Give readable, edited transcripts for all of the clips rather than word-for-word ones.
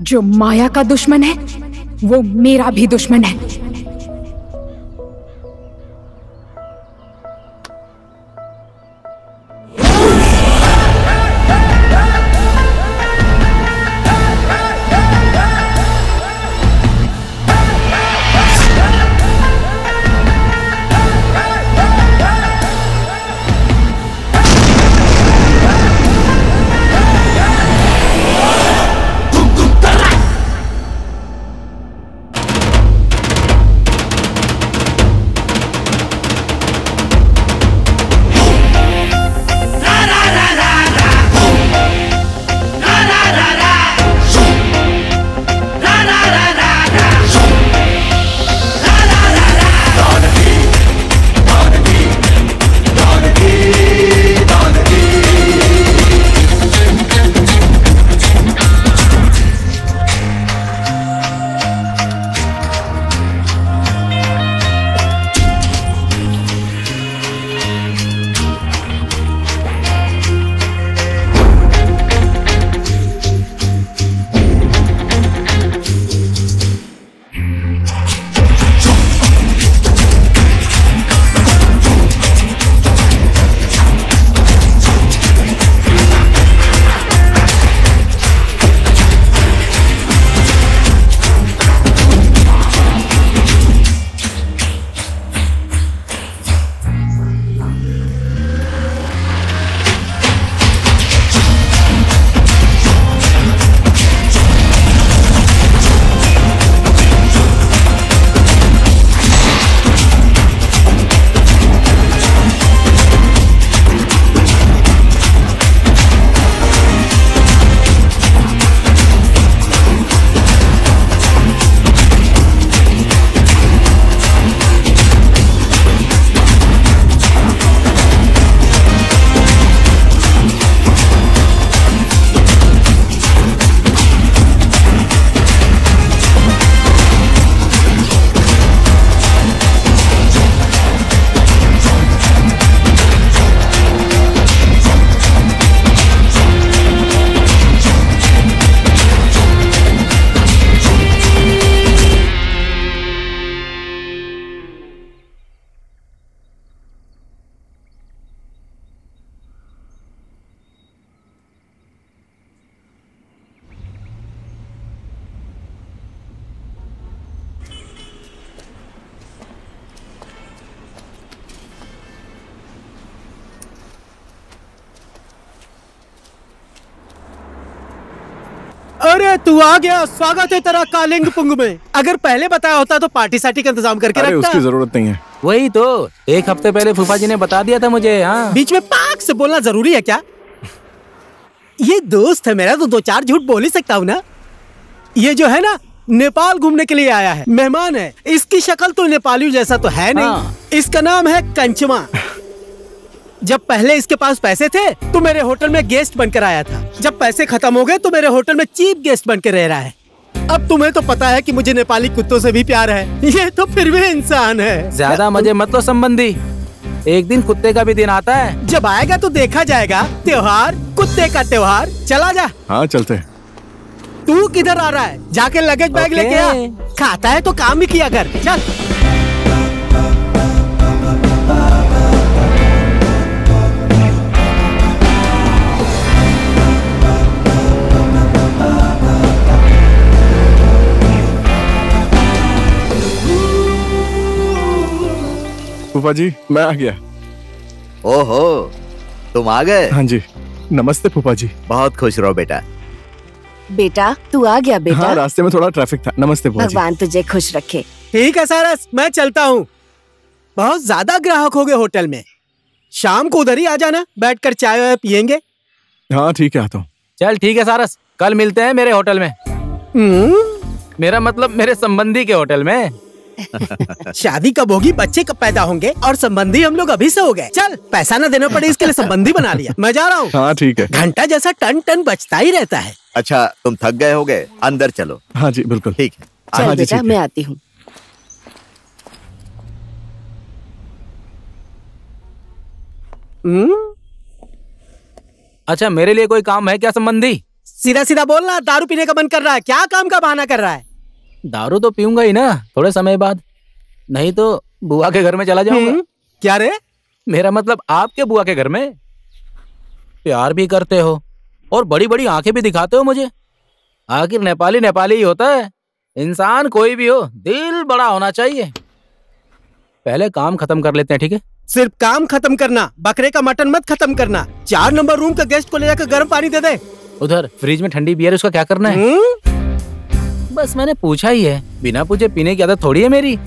जो माया का दुश्मन है वो मेरा भी दुश्मन है। अरे तू आ गया, स्वागत है तेरा कालिंगपुंग में। अगर पहले बताया होता तो पार्टी सार्टी का इंतजाम करके रखता। उसकी जरूरत नहीं है। वही तो, एक हफ्ते पहले फूफा जी ने बता दिया था मुझे। हाँ, बीच में पाक से बोलना जरूरी है क्या? ये दोस्त है मेरा तो दो चार झूठ बोल ही सकता हूँ ना। ये जो है ना नेपाल घूमने के लिए आया है, मेहमान है। इसकी शक्ल तो नेपालियों जैसा तो है नहीं। हाँ। इसका नाम है कंचमा। जब पहले इसके पास पैसे थे तो मेरे होटल में गेस्ट बनकर आया था। जब पैसे खत्म हो गए तो मेरे होटल में चीफ गेस्ट बनकर रह रहा है। अब तुम्हें तो पता है कि मुझे नेपाली कुत्तों से भी प्यार है। ये तो फिर भी इंसान है। ज्यादा मजे मत लो संबंधी, एक दिन कुत्ते का भी दिन आता है। जब आएगा तो देखा जाएगा। त्योहार, कुत्ते का त्योहार। चला जा। हाँ चलते। तू किधर आ रहा है? जाके लगेज बैग लेके आ। खाता है तो काम भी किया कर। चल। फूफा जी मैं आ गया। ओहो, तुम आ गए? हाँ जी, नमस्ते फूफा जी। बहुत खुश रहो बेटा। बेटा तू आ गया बेटा। हाँ, रास्ते में थोड़ा ट्रैफिक था। नमस्ते फूफा जी। भगवान तुझे खुश रखे। ठीक है सारस, मैं चलता हूँ। बहुत ज्यादा ग्राहक हो गए होटल में। शाम को उधर ही आ जाना, बैठकर चाय वाय पियेंगे। हाँ ठीक है, आता हूँ। चल ठीक है सारस, कल मिलते हैं मेरे होटल में। मेरा मतलब मेरे संबंधी के होटल में। शादी कब होगी, बच्चे कब पैदा होंगे, और संबंधी हम लोग अभी से हो गए। चल, पैसा न देना पड़े इसके लिए संबंधी बना लिया। मैं जा रहा हूँ। हाँ ठीक है। घंटा जैसा टन टन बजता ही रहता है। अच्छा तुम थक गए होगे, अंदर चलो। हाँ जी बिल्कुल। ठीक है। चल हाँ जी, बेटा ठीक है। मैं आती हूँ। अच्छा मेरे लिए कोई काम है क्या संबंधी? सीधा सीधा बोलना, दारू पीने का मन कर रहा है, क्या काम का बहाना कर रहा है? दारू तो पीऊंगा ही ना थोड़े समय बाद, नहीं तो बुआ के घर में चला जाऊंगा। क्या रे? मेरा मतलब आपके बुआ के घर में। प्यार भी करते हो और बड़ी बड़ी आंखें भी दिखाते हो मुझे। आखिर नेपाली नेपाली ही होता है। इंसान कोई भी हो, दिल बड़ा होना चाहिए। पहले काम खत्म कर लेते हैं, ठीक है? सिर्फ काम खत्म करना, बकरे का मटन मत खत्म करना। 4 नंबर रूम का गेस्ट को ले जाकर गर्म पानी दे दे। उधर फ्रिज में ठंडी बियर, उसका क्या करना है? बस मैंने पूछा ही है, बिना पूछे पीने की आदत थोड़ी है मेरी।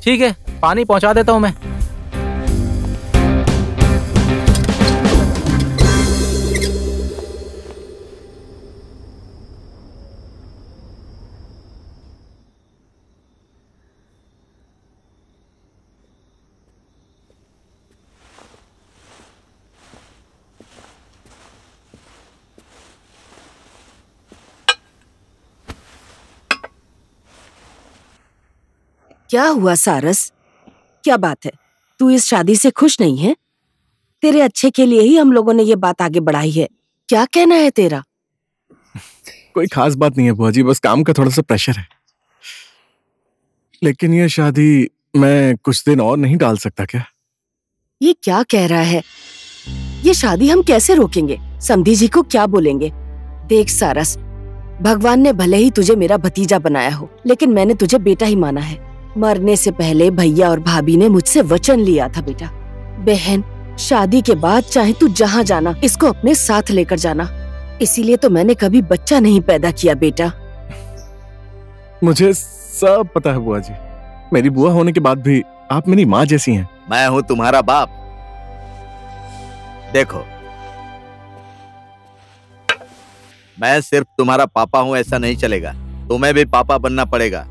ठीक है, पानी पहुंचा देता हूं मैं। क्या हुआ सारस? क्या बात है? तू इस शादी से खुश नहीं है? तेरे अच्छे के लिए ही हम लोगों ने ये बात आगे बढ़ाई है। क्या कहना है तेरा? कोई खास बात नहीं है बुआ जी, बस काम का थोड़ा सा प्रेशर है। लेकिन ये शादी मैं कुछ दिन और नहीं डाल सकता क्या? ये क्या कह रहा है? ये शादी हम कैसे रोकेंगे? समधी जी को क्या बोलेंगे? देख सारस, भगवान ने भले ही तुझे मेरा भतीजा बनाया हो, लेकिन मैंने तुझे बेटा ही माना है। मरने से पहले भैया और भाभी ने मुझसे वचन लिया था बेटा। बहन, शादी के बाद चाहे तू जहाँ जाना, इसको अपने साथ लेकर जाना। इसीलिए तो मैंने कभी बच्चा नहीं पैदा किया बेटा। मुझे सब पता है बुआ जी। मेरी बुआ होने के बाद भी आप मेरी माँ जैसी हैं। मैं हूं तुम्हारा बाप। देखो, मैं सिर्फ तुम्हारा पापा हूं ऐसा नहीं चलेगा, तुम्हें भी पापा बनना पड़ेगा।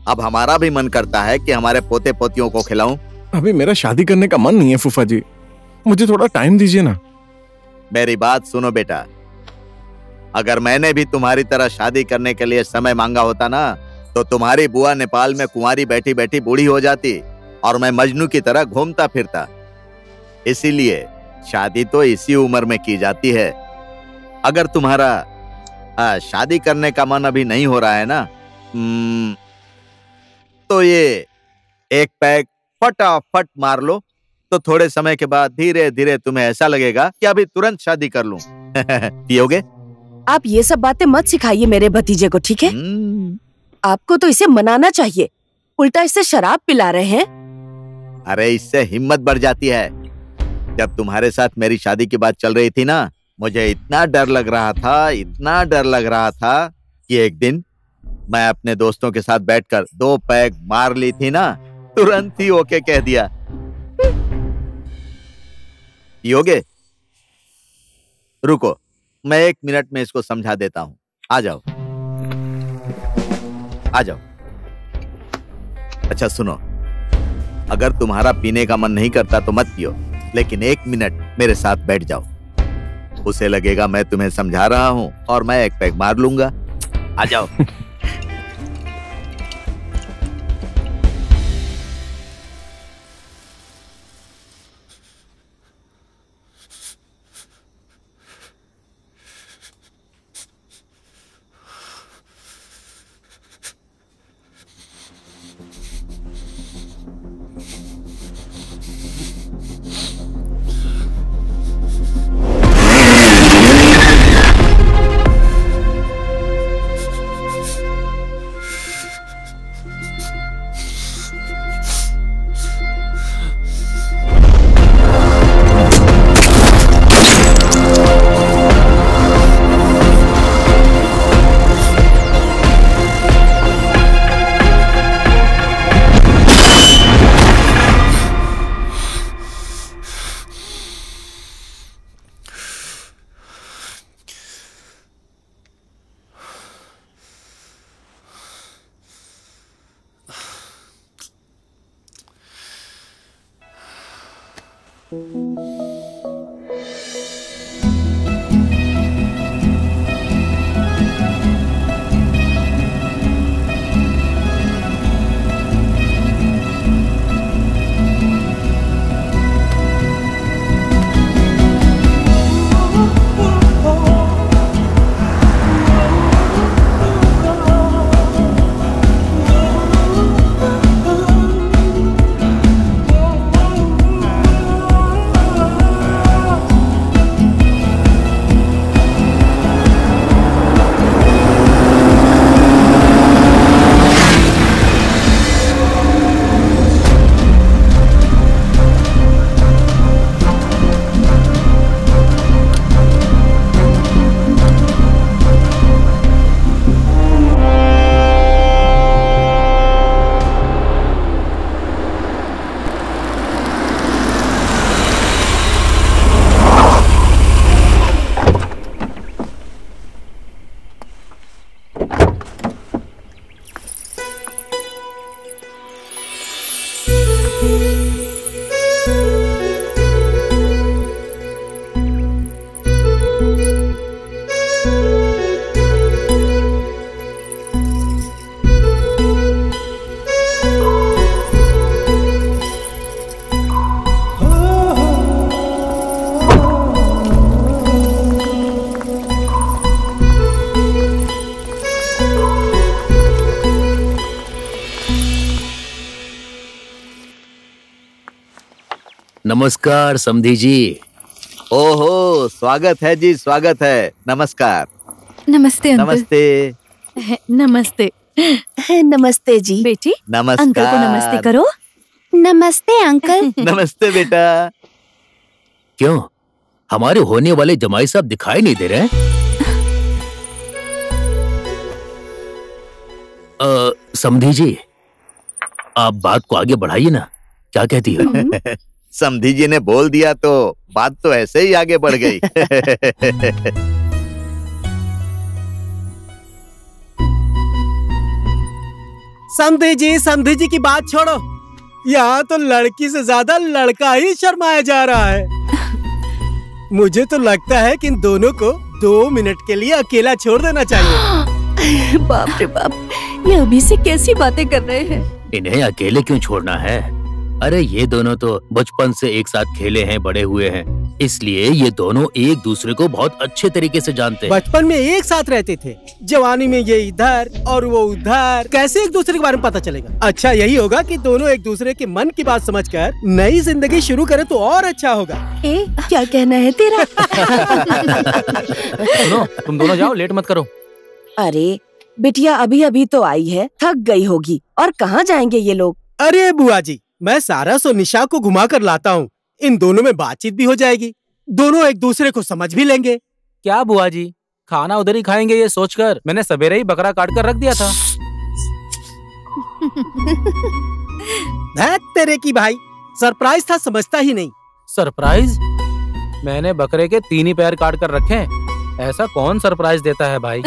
अब हमारा भी मन करता है कि हमारे पोते पोतियों को खिलाऊं। अभी मेरा शादी करने का मन नहीं है फूफा जी, मुझे थोड़ा टाइम दीजिए ना। मेरी बात सुनो बेटा, अगर मैंने भी तुम्हारी तरह शादी करने के लिए समय मांगा होता ना, तो तुम्हारी बुआ नेपाल में कुंवारी बैठी बैठी बूढ़ी हो जाती और मैं मजनू की तरह घूमता फिरता। इसीलिए शादी तो इसी उम्र में की जाती है। अगर तुम्हारा शादी करने का मन अभी नहीं हो रहा है ना, तो ये एक पैक फटाफट मार लो, तो थोड़े समय के बाद धीरे धीरे तुम्हें ऐसा लगेगा कि अभी तुरंत शादी कर लूं। पियोगे? आप ये सब बातें मत सिखाइए मेरे भतीजे को, ठीक है? आपको तो इसे मनाना चाहिए, उल्टा इससे शराब पिला रहे हैं। अरे इससे हिम्मत बढ़ जाती है। जब तुम्हारे साथ मेरी शादी की बात चल रही थी ना, मुझे इतना डर लग रहा था, इतना डर लग रहा था कि एक दिन मैं अपने दोस्तों के साथ बैठकर 2 पैग मार ली थी ना, तुरंत ही ओके कह दिया। पियोगे? रुको, मैं 1 मिनट में इसको समझा देता हूं। आ जाओ, आ जाओ। अच्छा सुनो, अगर तुम्हारा पीने का मन नहीं करता तो मत पियो, लेकिन 1 मिनट मेरे साथ बैठ जाओ। उसे लगेगा मैं तुम्हें समझा रहा हूं और मैं एक पैग मार लूंगा। आ जाओ। नमस्कार समधी जी। ओहो, स्वागत है जी, स्वागत है। नमस्कार। नमस्ते अंकल। नमस्ते। नमस्ते। नमस्ते जी। बेटी, नमस्कार। अंकल को नमस्ते करो। नमस्ते अंकल। नमस्ते बेटा। क्यों, हमारे होने वाले जमाई साहब दिखाई नहीं दे रहे? समधी जी, आप बात को आगे बढ़ाइए ना, क्या कहती हो? समधी जी ने बोल दिया तो बात तो ऐसे ही आगे बढ़ गई। समधी जी की बात छोड़ो। यहाँ तो लड़की से ज्यादा लड़का ही शर्माया जा रहा है। मुझे तो लगता है कि इन दोनों को 2 मिनट के लिए अकेला छोड़ देना चाहिए। बाप रे बाप, ये अभी से कैसी बातें कर रहे हैं। इन्हें अकेले क्यों छोड़ना है? अरे ये दोनों तो बचपन से एक साथ खेले हैं, बड़े हुए हैं, इसलिए ये दोनों एक दूसरे को बहुत अच्छे तरीके से जानते हैं। बचपन में एक साथ रहते थे, जवानी में ये इधर और वो उधर, कैसे एक दूसरे के बारे में पता चलेगा? अच्छा यही होगा कि दोनों एक दूसरे के मन की बात समझकर नई जिंदगी शुरू करें तो और अच्छा होगा। क्या कहना है तेरा? सुनो, तुम दोनों जाओ, लेट मत करो। अरे बिटिया अभी अभी तो आई है, थक गई होगी। और कहाँ जाएंगे ये लोग? अरे बुआ जी, मैं सारस और निशा को घुमा कर लाता हूँ, इन दोनों में बातचीत भी हो जाएगी, दोनों एक दूसरे को समझ भी लेंगे। क्या बुआ जी, खाना उधर ही खाएंगे ये सोचकर मैंने सवेरे ही बकरा काट कर रख दिया था। तेरे की भाई, सरप्राइज था, समझता ही नहीं। सरप्राइज? मैंने बकरे के 3 ही पैर काट कर रखे हैं, ऐसा कौन सरप्राइज देता है भाई?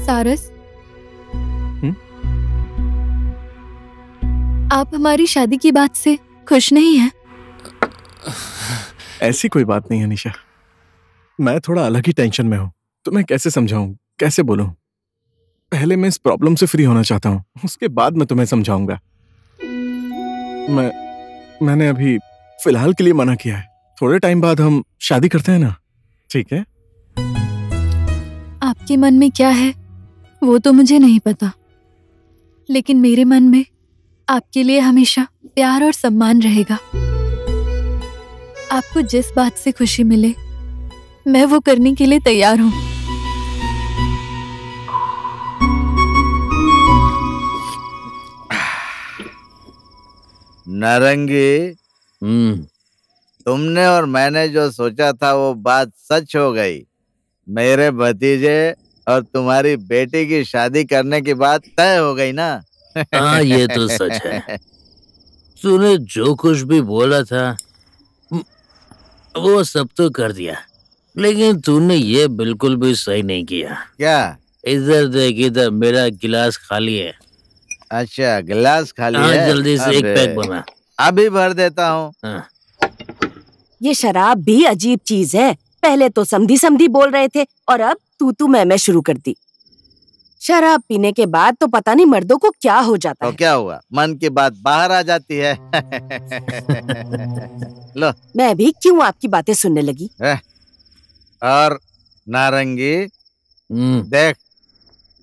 सारस, आप हमारी शादी की बात से खुश नहीं हैं? ऐसी कोई बात नहीं है निशा, मैं थोड़ा अलग ही टेंशन में हूँ। तो मैं कैसे समझाऊं, कैसे बोलूं? पहले मैं इस प्रॉब्लम से फ्री होना चाहता हूँ, उसके बाद मैं तुम्हें समझाऊंगा। मैंने अभी फिलहाल के लिए मना किया है, थोड़े टाइम बाद हम शादी करते हैं ना, ठीक है? आपके मन में क्या है वो तो मुझे नहीं पता, लेकिन मेरे मन में आपके लिए हमेशा प्यार और सम्मान रहेगा। आपको जिस बात से खुशी मिले मैं वो करने के लिए तैयार हूँ। नारंगी, तुमने और मैंने जो सोचा था वो बात सच हो गई। मेरे भतीजे और तुम्हारी बेटी की शादी करने की बात तय हो गई ना? हाँ ये तो सच है। तूने जो कुछ भी बोला था वो सब तो कर दिया, लेकिन तूने ये बिल्कुल भी सही नहीं किया। क्या? इधर देख, इधर मेरा गिलास खाली है। अच्छा, गिलास खाली हाँ, है? जल्दी से एक पैक बना। अभी भर देता हूँ। हाँ। ये शराब भी अजीब चीज है, पहले तो समधी समधी बोल रहे थे और अब तू मैं शुरू कर दी। शराब पीने के बाद तो पता नहीं मर्दों को क्या हो जाता है। तो क्या हुआ, मन की बात बाहर आ जाती है। लो, मैं भी क्यों आपकी बातें सुनने लगी। और नारंगी देख,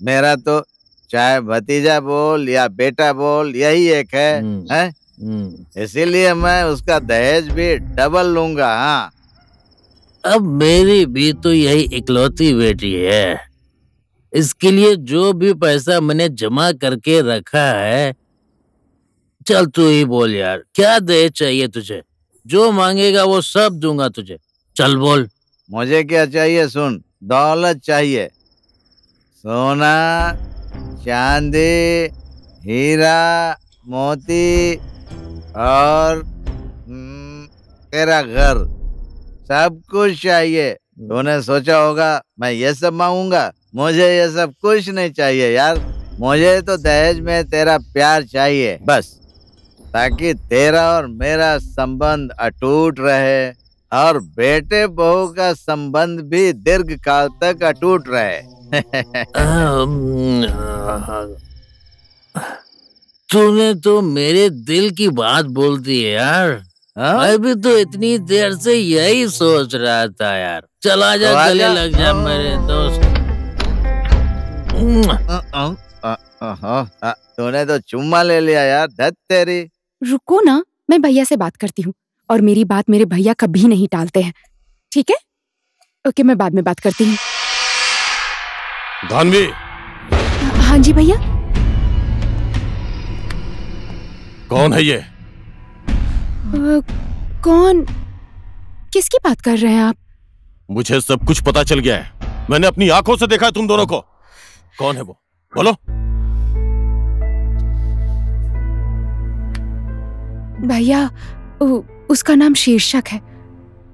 मेरा तो चाहे भतीजा बोल या बेटा बोल यही एक है, इसीलिए मैं उसका दहेज भी डबल लूंगा। हाँ, अब मेरी भी तो यही इकलौती बेटी है, इसके लिए जो भी पैसा मैंने जमा करके रखा है, चल तू ही बोल यार, क्या दहेज चाहिए तुझे? जो मांगेगा वो सब दूंगा तुझे, चल बोल। मुझे क्या चाहिए सुन, दौलत चाहिए, सोना चांदी हीरा मोती और तेरा घर, सब कुछ चाहिए। तूने सोचा होगा मैं ये सब मांगूंगा, मुझे ये सब कुछ नहीं चाहिए यार। मुझे तो दहेज में तेरा प्यार चाहिए बस, ताकि तेरा और मेरा संबंध अटूट रहे, और बेटे बहू का संबंध भी दीर्घ काल तक अटूट रहे। तूने तो मेरे दिल की बात बोल दी है यार। मैं भी तो इतनी देर से यही सोच रहा था यार। चला जा, गले लग जा मेरे दोस्त। तूने तो चुम्मा ले लिया यार, धत तेरी। रुको ना, मैं भैया से बात करती हूँ, और मेरी बात मेरे भैया कभी नहीं टालते हैं, ठीक है? ओके, मैं बाद में बात करती हूँ। धानवी। हाँ जी भैया। कौन है ये? कौन? किसकी बात कर रहे हैं आप? मुझे सब कुछ पता चल गया है। मैंने अपनी आंखों से देखा है तुम दोनों को। कौन है वो? बोलो। भैया, उसका नाम शीर्षक है।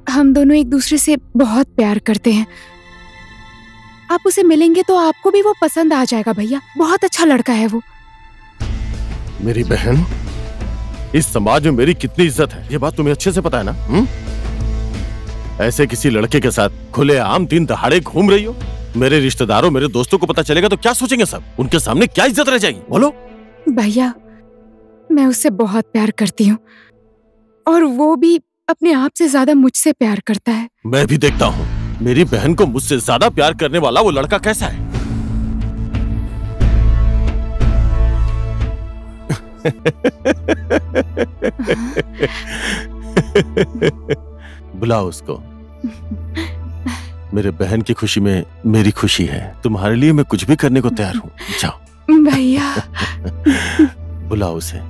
हम दोनों एक दूसरे से बहुत प्यार करते हैं। आप उसे मिलेंगे तो आपको भी वो पसंद आ जाएगा भैया। बहुत अच्छा लड़का है वो। मेरी बहन, इस समाज में मेरी कितनी इज्जत है ये बात तुम्हें अच्छे से पता है ना? ऐसे किसी लड़के के साथ खुलेआम दिन दहाड़े घूम रही हो। मेरे रिश्तेदारों, मेरे दोस्तों को पता चलेगा तो क्या सोचेंगे सब? उनके सामने क्या इज्जत रह जाएगी? बोलो। भैया, मैं उससे बहुत प्यार करती हूँ, और वो भी अपने आप से ज्यादा मुझसे प्यार करता है। मैं भी देखता हूँ मेरी बहन को मुझसे ज्यादा प्यार करने वाला वो लड़का कैसा है। बुलाओ उसको। मेरे बहन की खुशी में मेरी खुशी है। तुम्हारे लिए मैं कुछ भी करने को तैयार हूँ। जाओ भैया। बुलाओ उसे।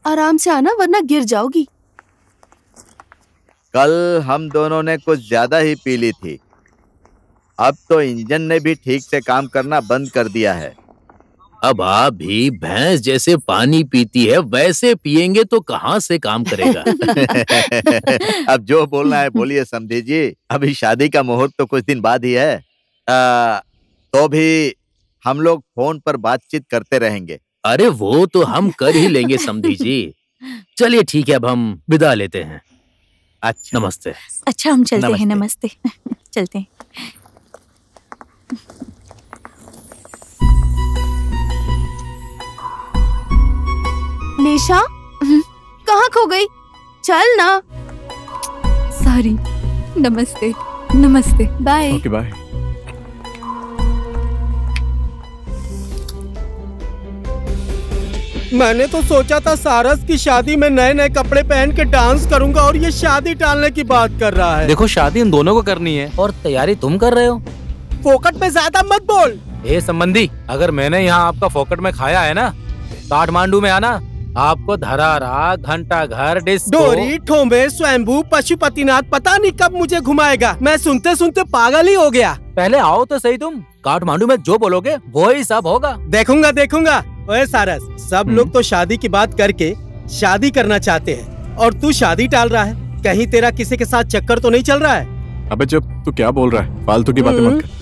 आराम से आना, वरना गिर जाओगी। कल हम दोनों ने कुछ ज्यादा ही पी ली थी। अब तो इंजन ने भी ठीक से काम करना बंद कर दिया है। अब आप भी भैंस जैसे पानी पीती है वैसे पिएंगे तो कहाँ से काम करेगा? अब जो बोलना है बोलिए समधी जी। अभी शादी का मुहूर्त तो कुछ दिन बाद ही है। तो भी हम लोग फोन पर बातचीत करते रहेंगे। अरे वो तो हम कर ही लेंगे समधी जी। चलिए ठीक है, अब हम विदा लेते हैं। अच्छा, नमस्ते। अच्छा, हम चलते हैं। नमस्ते। चलते हैं। निशा, कहाँ खो गई? चल ना। सॉरी। नमस्ते। नमस्ते। बाय। Okay, bye. मैंने तो सोचा था सारस की शादी में नए नए कपड़े पहन के डांस करूंगा, और ये शादी टालने की बात कर रहा है। देखो, शादी इन दोनों को करनी है और तैयारी तुम कर रहे हो। फोकट में ज्यादा मत बोल। ए संबंधी, अगर मैंने यहाँ आपका फोकट में खाया है ना, काठमांडू में आना, आपको धरारा, घंटा घर, डिस्को, डोरी, ठोंबे, स्वयंभू, पशुपतिनाथ, पता नहीं कब मुझे घुमाएगा। मैं सुनते सुनते पागल ही हो गया। पहले आओ तो सही तुम। काठमांडू में जो बोलोगे वो ही सब होगा। देखूंगा देखूंगा। ओए सारस, सब लोग तो शादी की बात करके शादी करना चाहते हैं, और तू शादी टाल रहा है। कहीं तेरा किसी के साथ चक्कर तो नहीं चल रहा है? अबे जब तू क्या बोल रहा है? फालतू की बातें मत कर।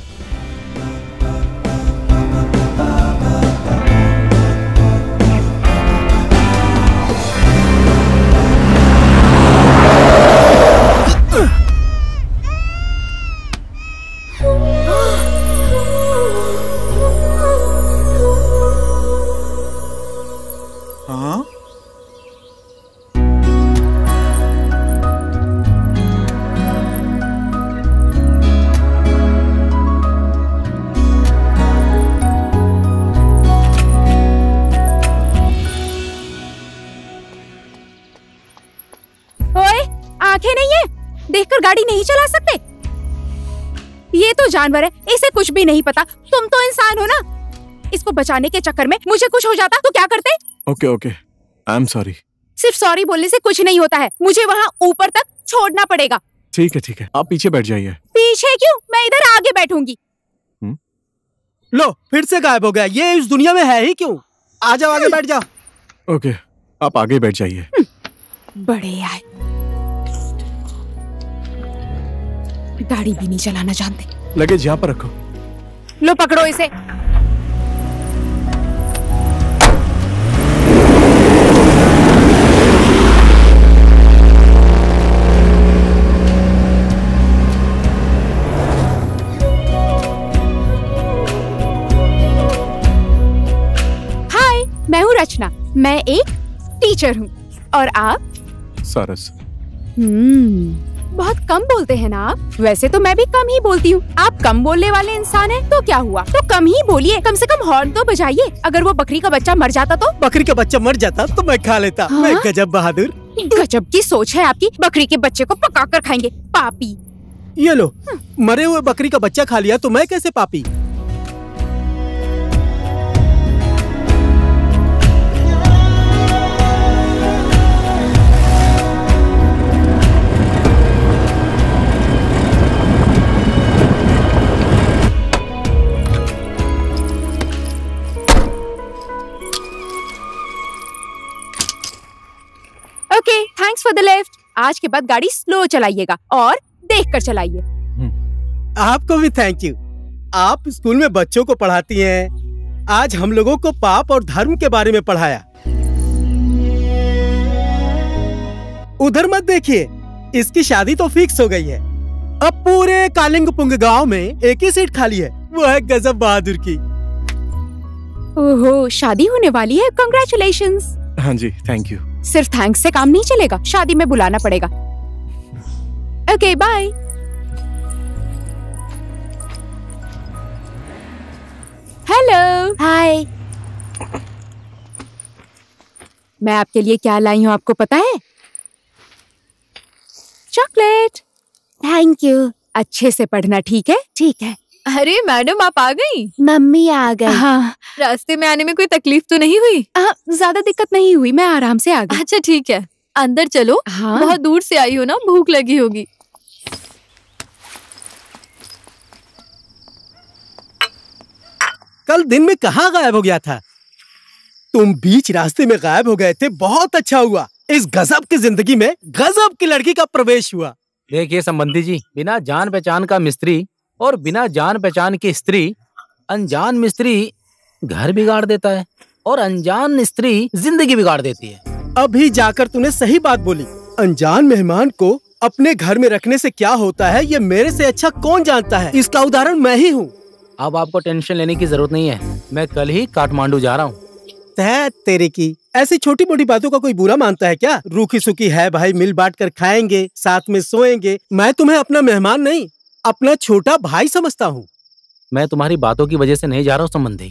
आंखें नहीं है, देखकर गाड़ी नहीं चला सकते? ये तो जानवर है, इसे कुछ भी नहीं पता। तुम तो इंसान हो ना। इसको बचाने के चक्कर में मुझे कुछ हो जाता तो क्या करते? Okay okay, I am sorry. सिर्फ सॉरी बोलने से कुछ नहीं होता है, मुझे वहाँ ऊपर तक छोड़ना पड़ेगा। ठीक है, आप पीछे बैठ जाइए। पीछे क्यों? मैं इधर आगे बैठूंगी। लो, फिर से गायब हो गया। ये इस दुनिया में है ही क्यों? आ जाओ, आगे बैठ जाओ। ओके, आप आगे बैठ जाइए। बड़े आए, गाड़ी भी नहीं चलाना जानते। लगेज यहाँ पर रखो। लो पकड़ो इसे। मैं हूँ रचना, मैं एक टीचर हूँ। और आप? सारस। बहुत कम बोलते हैं ना आप। वैसे तो मैं भी कम ही बोलती हूँ। आप कम बोलने वाले इंसान हैं, तो क्या हुआ, तो कम ही बोलिए, कम से कम हॉर्न तो बजाइए। अगर वो बकरी का बच्चा मर जाता तो? बकरी का बच्चा मर जाता तो मैं खा लेता। हाँ? मैं गजब बहादुर। गजब की सोच है आपकी। बकरी के बच्चे को पका कर खाएंगे, पापी। ये लो, मरे हुए बकरी का बच्चा खा लिया तो मैं कैसे पापी? Okay, thanks for the lift. आज के बाद गाड़ी स्लो चलाइएगा और देख कर चलाइए। आपको भी थैंक यू। आप स्कूल में बच्चों को पढ़ाती हैं। आज हम लोगों को पाप और धर्म के बारे में पढ़ाया। उधर मत देखिए, इसकी शादी तो फिक्स हो गई है। अब पूरे कालिंगपुंग गांव में एक ही सीट खाली है, वो है गजब बहादुर की। ओहो, शादी होने वाली है। कांग्रेचुलेशंस। हाँ जी, थैंक यू। सिर्फ थैंक्स से काम नहीं चलेगा, शादी में बुलाना पड़ेगा। Okay, bye. Hello, hi. मैं आपके लिए क्या लाई हूँ आपको पता है? चॉकलेट। Thank you. अच्छे से पढ़ना, ठीक है? ठीक है। अरे मैडम, आप आ गई? मम्मी आ गई। हाँ। रास्ते में आने में कोई तकलीफ तो नहीं हुई? ज्यादा दिक्कत नहीं हुई, मैं आराम से आ गई। अच्छा ठीक है, अंदर चलो। हाँ। बहुत दूर से आई हो ना, भूख लगी होगी। कल दिन में कहाँ गायब हो गया था? तुम बीच रास्ते में गायब हो गए थे, बहुत अच्छा हुआ। इस गजब की जिंदगी में गजब की लड़की का प्रवेश हुआ। देखिए संबंधी जी, बिना जान पहचान का मिस्त्री और बिना जान पहचान की स्त्री, अनजान मिस्त्री घर बिगाड़ देता है और अनजान स्त्री जिंदगी बिगाड़ देती है। अभी जाकर तूने सही बात बोली। अनजान मेहमान को अपने घर में रखने से क्या होता है, ये मेरे से अच्छा कौन जानता है। इसका उदाहरण मैं ही हूँ। अब आपको टेंशन लेने की जरूरत नहीं है, मैं कल ही काठमांडू जा रहा हूँ। तेरे की ऐसी छोटी मोटी बातों का कोई बुरा मानता है क्या? रूखी सूखी है भाई, मिल बांट कर खाएंगे, साथ में सोएंगे। मैं तुम्हें अपना मेहमान नहीं, अपना छोटा भाई समझता हूँ। मैं तुम्हारी बातों की वजह से नहीं जा रहा हूँ संबंधी,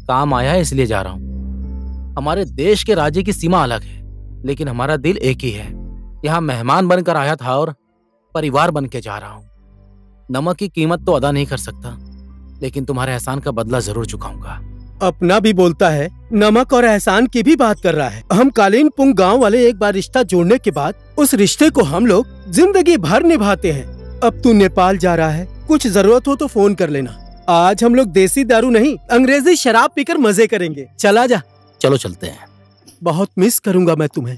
काम आया है इसलिए जा रहा हूँ। हमारे देश के राज्य की सीमा अलग है, लेकिन हमारा दिल एक ही है। यहाँ मेहमान बनकर आया था और परिवार बन के जा रहा हूँ। नमक की कीमत तो अदा नहीं कर सकता, लेकिन तुम्हारे एहसान का बदला जरूर चुकाऊंगा। अपना भी बोलता है, नमक और एहसान की भी बात कर रहा है। हम कालिंगपुंग गांव वाले एक बार रिश्ता जोड़ने के बाद उस रिश्ते को हम लोग जिंदगी भर निभाते हैं। अब तू नेपाल जा रहा है, कुछ जरूरत हो तो फोन कर लेना। आज हम लोग देसी दारू नहीं, अंग्रेजी शराब पीकर मजे करेंगे। चला जा। चलो चलते हैं। बहुत मिस करूंगा मैं तुम्हें।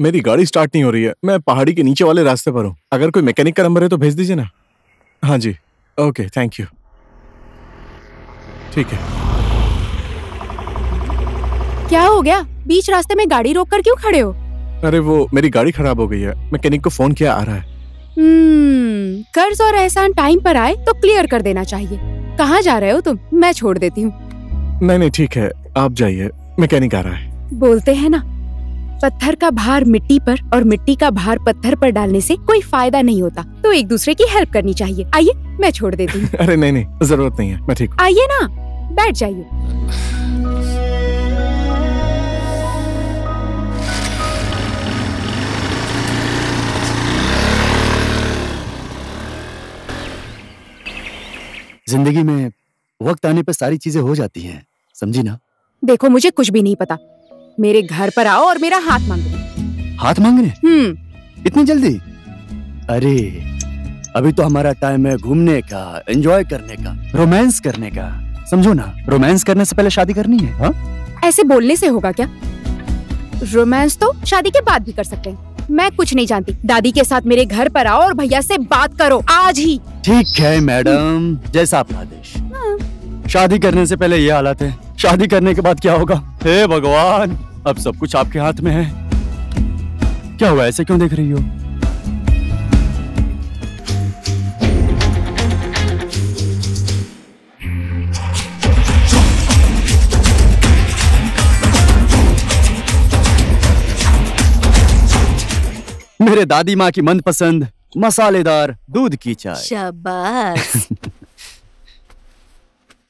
मेरी गाड़ी स्टार्ट नहीं हो रही है, मैं पहाड़ी के नीचे वाले रास्ते पर हूँ। अगर कोई मैकेनिक का नंबर है तो भेज दीजिए ना। हाँ जी, ओके, थैंक यू। ठीक है। क्या हो गया? बीच रास्ते में गाड़ी रोककर क्यों खड़े हो? अरे वो मेरी गाड़ी खराब हो गई है, मैकेनिक को फोन किया, आ रहा है। कर्ज और एहसान टाइम पर आए तो क्लियर कर देना चाहिए। कहाँ जा रहे हो तुम? मैं छोड़ देती हूँ। नहीं ठीक है, आप जाइए, मैकेनिक आ रहा है। बोलते हैं ना, पत्थर का भार मिट्टी पर और मिट्टी का भार पत्थर पर डालने से कोई फायदा नहीं होता, तो एक दूसरे की हेल्प करनी चाहिए। आइए, मैं छोड़ देती हूँ। अरे नहीं, जरूरत नहीं है, मैं ठीक हूँ। आइए ना, बैठ जाइए। जिंदगी में वक्त आने पर सारी चीजें हो जाती हैं, समझी ना? देखो, मुझे कुछ भी नहीं पता। मेरे घर पर आओ और मेरा हाथ मांगो। हाथ मांगने? इतनी जल्दी? अरे अभी तो हमारा टाइम है घूमने का, एंजॉय करने का, रोमांस करने का। समझो ना, रोमांस करने से पहले शादी करनी है। हाँ? ऐसे बोलने से होगा क्या? रोमांस तो शादी के बाद भी कर सकते हैं। मैं कुछ नहीं जानती। दादी के साथ मेरे घर पर आओ और भैया से बात करो आज ही। ठीक है मैडम, जैसा आपका आदेश। शादी करने से पहले ये हालत है, शादी करने के बाद क्या होगा? हे भगवान, अब सब कुछ आपके हाथ में है। क्या हुआ, ऐसे क्यों देख रही हो? मेरे दादी माँ की मनपसंद मसालेदार दूध की चाय। शाबाश।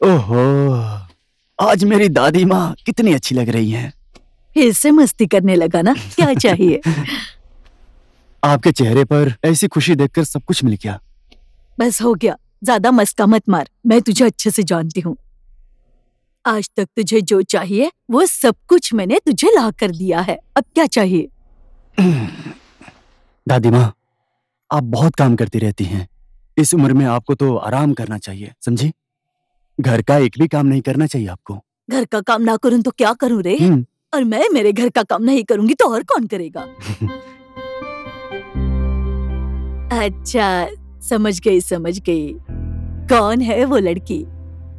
ओहो, आज मेरी दादी माँ कितनी अच्छी लग रही हैं। फिर से मस्ती करने लगा ना? क्या चाहिए? आपके चेहरे पर ऐसी खुशी देखकर सब कुछ मिल गया। बस हो गया, ज्यादा मस्का मत मार। मैं तुझे अच्छे से जानती हूँ। आज तक तुझे जो चाहिए वो सब कुछ मैंने तुझे ला कर दिया है। अब क्या चाहिए? दादी माँ, आप बहुत काम करती रहती हैं। इस उम्र में आपको तो आराम करना चाहिए, समझी? घर का एक भी काम नहीं करना चाहिए आपको। घर का काम ना करूँ तो क्या करूँ रे? और मैं मेरे घर का काम नहीं करूंगी तो और कौन करेगा? अच्छा, समझ गई। कौन है वो लड़की?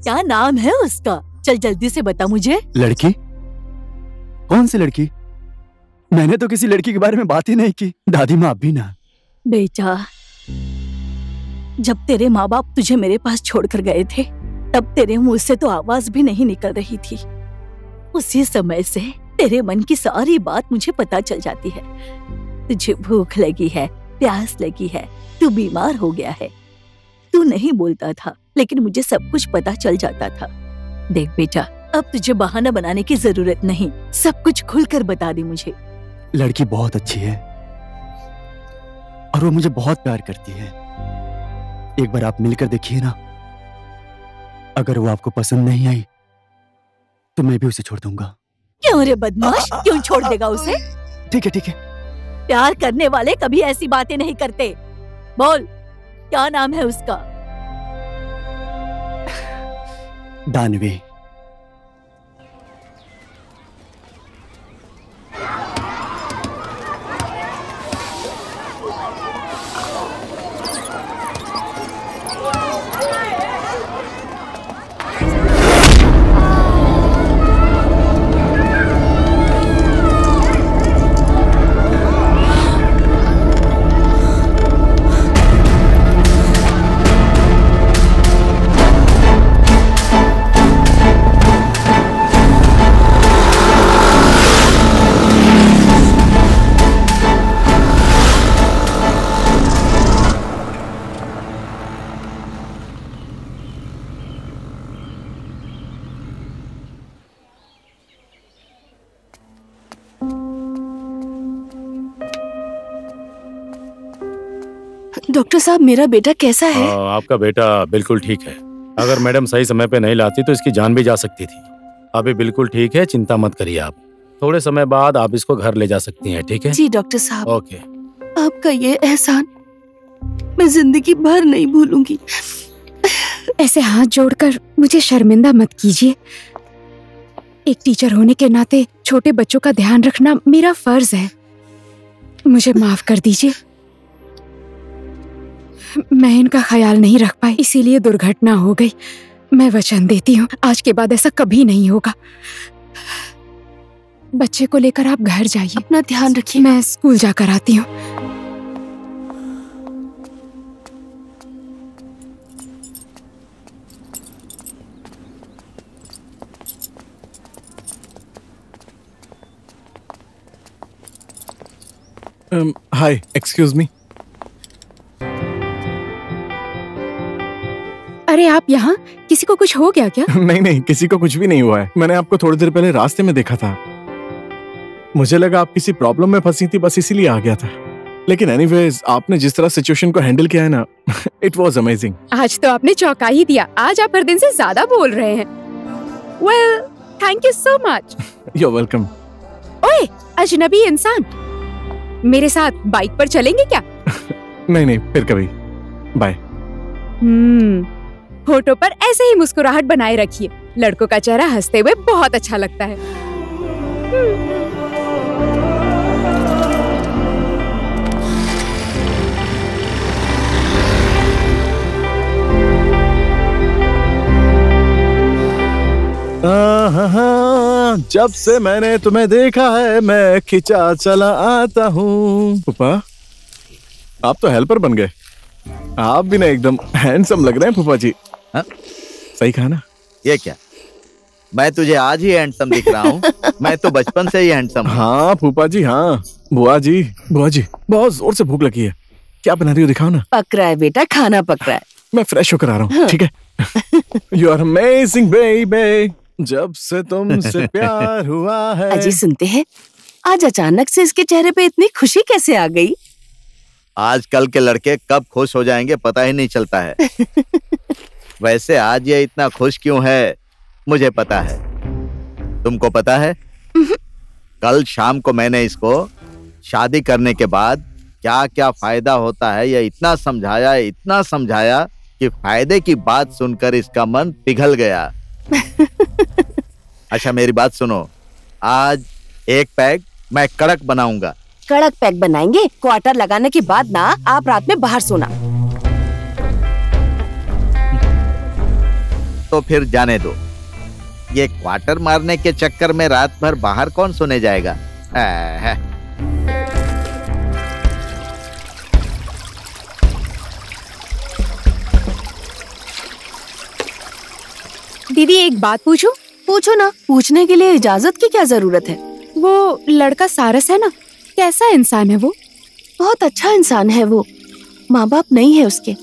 क्या नाम है उसका? चल जल्दी से बता मुझे। लड़की? कौन सी लड़की? मैंने तो किसी लड़की के बारे में बात ही नहीं की। दादी माँ, आप भी ना। बेटा, जब तेरे माँ बाप तुझे मेरे पास छोड़कर गए थे तब तेरे मुंह से तो आवाज भी नहीं निकल रही थी। उसी समय से तेरे मन की सारी बात मुझे पता चल जाती है। तुझे भूख लगी है, प्यास लगी है, तू बीमार हो गया है। तू नहीं बोलता था लेकिन मुझे सब कुछ पता चल जाता था। देख बेटा, अब तुझे बहाना बनाने की जरूरत नहीं, सब कुछ खुलकर बता दे मुझे। लड़की बहुत अच्छी है और वो मुझे बहुत प्यार करती है। एक बार आप मिलकर देखिए ना। अगर वो आपको पसंद नहीं आई तो मैं भी उसे छोड़ दूंगा। क्यों रे बदमाश, क्यों छोड़ देगा उसे? ठीक है। प्यार करने वाले कभी ऐसी बातें नहीं करते। बोल, क्या नाम है उसका? दानवी। डॉक्टर साहब, मेरा बेटा कैसा है? आपका बेटा बिल्कुल ठीक है। अगर मैडम सही समय पे नहीं लाती तो इसकी जान भी जा सकती थी। अभी बिल्कुल ठीक है, चिंता मत करिए आप। थोड़े समय बाद आप इसको घर ले जा सकती हैं, ठीक है? जी डॉक्टर साहब। ओके। आपका ये एहसान मैं जिंदगी भर नहीं भूलूंगी। ऐसे हाथ जोड़कर मुझे शर्मिंदा मत कीजिए। एक टीचर होने के नाते छोटे बच्चों का ध्यान रखना मेरा फर्ज है। मुझे माफ कर दीजिए। मैं इनका ख्याल नहीं रख पाई, इसीलिए दुर्घटना हो गई। मैं वचन देती हूँ आज के बाद ऐसा कभी नहीं होगा। बच्चे को लेकर आप घर जाइए, अपना ध्यान रखिए। मैं स्कूल जाकर आती हूँ। हाय, एक्सक्यूज मी। अरे आप यहाँ? किसी को कुछ हो गया क्या? नहीं, किसी को कुछ भी नहीं हुआ है। मैंने आपको थोड़ी देर पहले रास्ते में देखा था। मुझे लगा आप किसी प्रॉब्लम में फंसी थी, बस इसीलिए आ गया था। लेकिन एनीवेज, आपने जिस तरह सिचुएशन को हैंडल किया है ना, इट वाज अमेजिंग। आज तो आपने चौंका ही दिया। आज आप हर दिन से ज्यादा बोल रहे हैं। Well, thank you so much. You are welcome. ओए, अजनबी इंसान, मेरे साथ बाइक पर चलेंगे क्या? नहीं, फिर कभी। बाय। होठों पर ऐसे ही मुस्कुराहट बनाए रखिए। लड़कों का चेहरा हंसते हुए बहुत अच्छा लगता है। जब से मैंने तुम्हें देखा है मैं खिंचा चला आता हूँ। फूफा, आप तो हेल्पर बन गए। आप भी ना एकदम हैंडसम लग रहे हैं फूफा जी। हाँ? सही कहा ना? ये क्या? मैं तुझे आज ही हैंडसम दिख रहा हूँ। मैं तो बचपन से ही हैंडसम हूँ। हाँ फूफा जी, हाँ बुआ जी बहुत जोर से भूख लगी है। क्या बना रही हो, दिखाओ ना। पक रहा है बेटा, खाना पक रहा है। मैं फ्रेश होकर आ रहा हूँ, ठीक है? यू आर अमेजिंग बेबी, जब से तुमसे प्यार हुआ है। अजी सुनते हैं, आज अचानक से इसके चेहरे पे इतनी खुशी कैसे आ गई? आजकल के लड़के कब खुश हो जाएंगे पता ही नहीं चलता है। वैसे आज ये इतना खुश क्यों है मुझे पता है। तुमको पता है? कल शाम को मैंने इसको शादी करने के बाद क्या क्या फायदा होता है ये इतना समझाया कि फायदे की बात सुनकर इसका मन पिघल गया। अच्छा मेरी बात सुनो, आज एक पैक मैं कड़क बनाऊंगा। कड़क पैक बनाएंगे? क्वार्टर लगाने के बाद ना आप रात में बाहर सोना। तो फिर जाने दो, ये क्वार्टर मारने के चक्कर में रात भर बाहर कौन सोने जाएगा? दीदी एक बात पूछूं? पूछो ना। पूछने के लिए इजाजत की क्या जरूरत है? वो लड़का सारस है ना, कैसा इंसान है वो? बहुत अच्छा इंसान है वो। माँ बाप नहीं है उसके।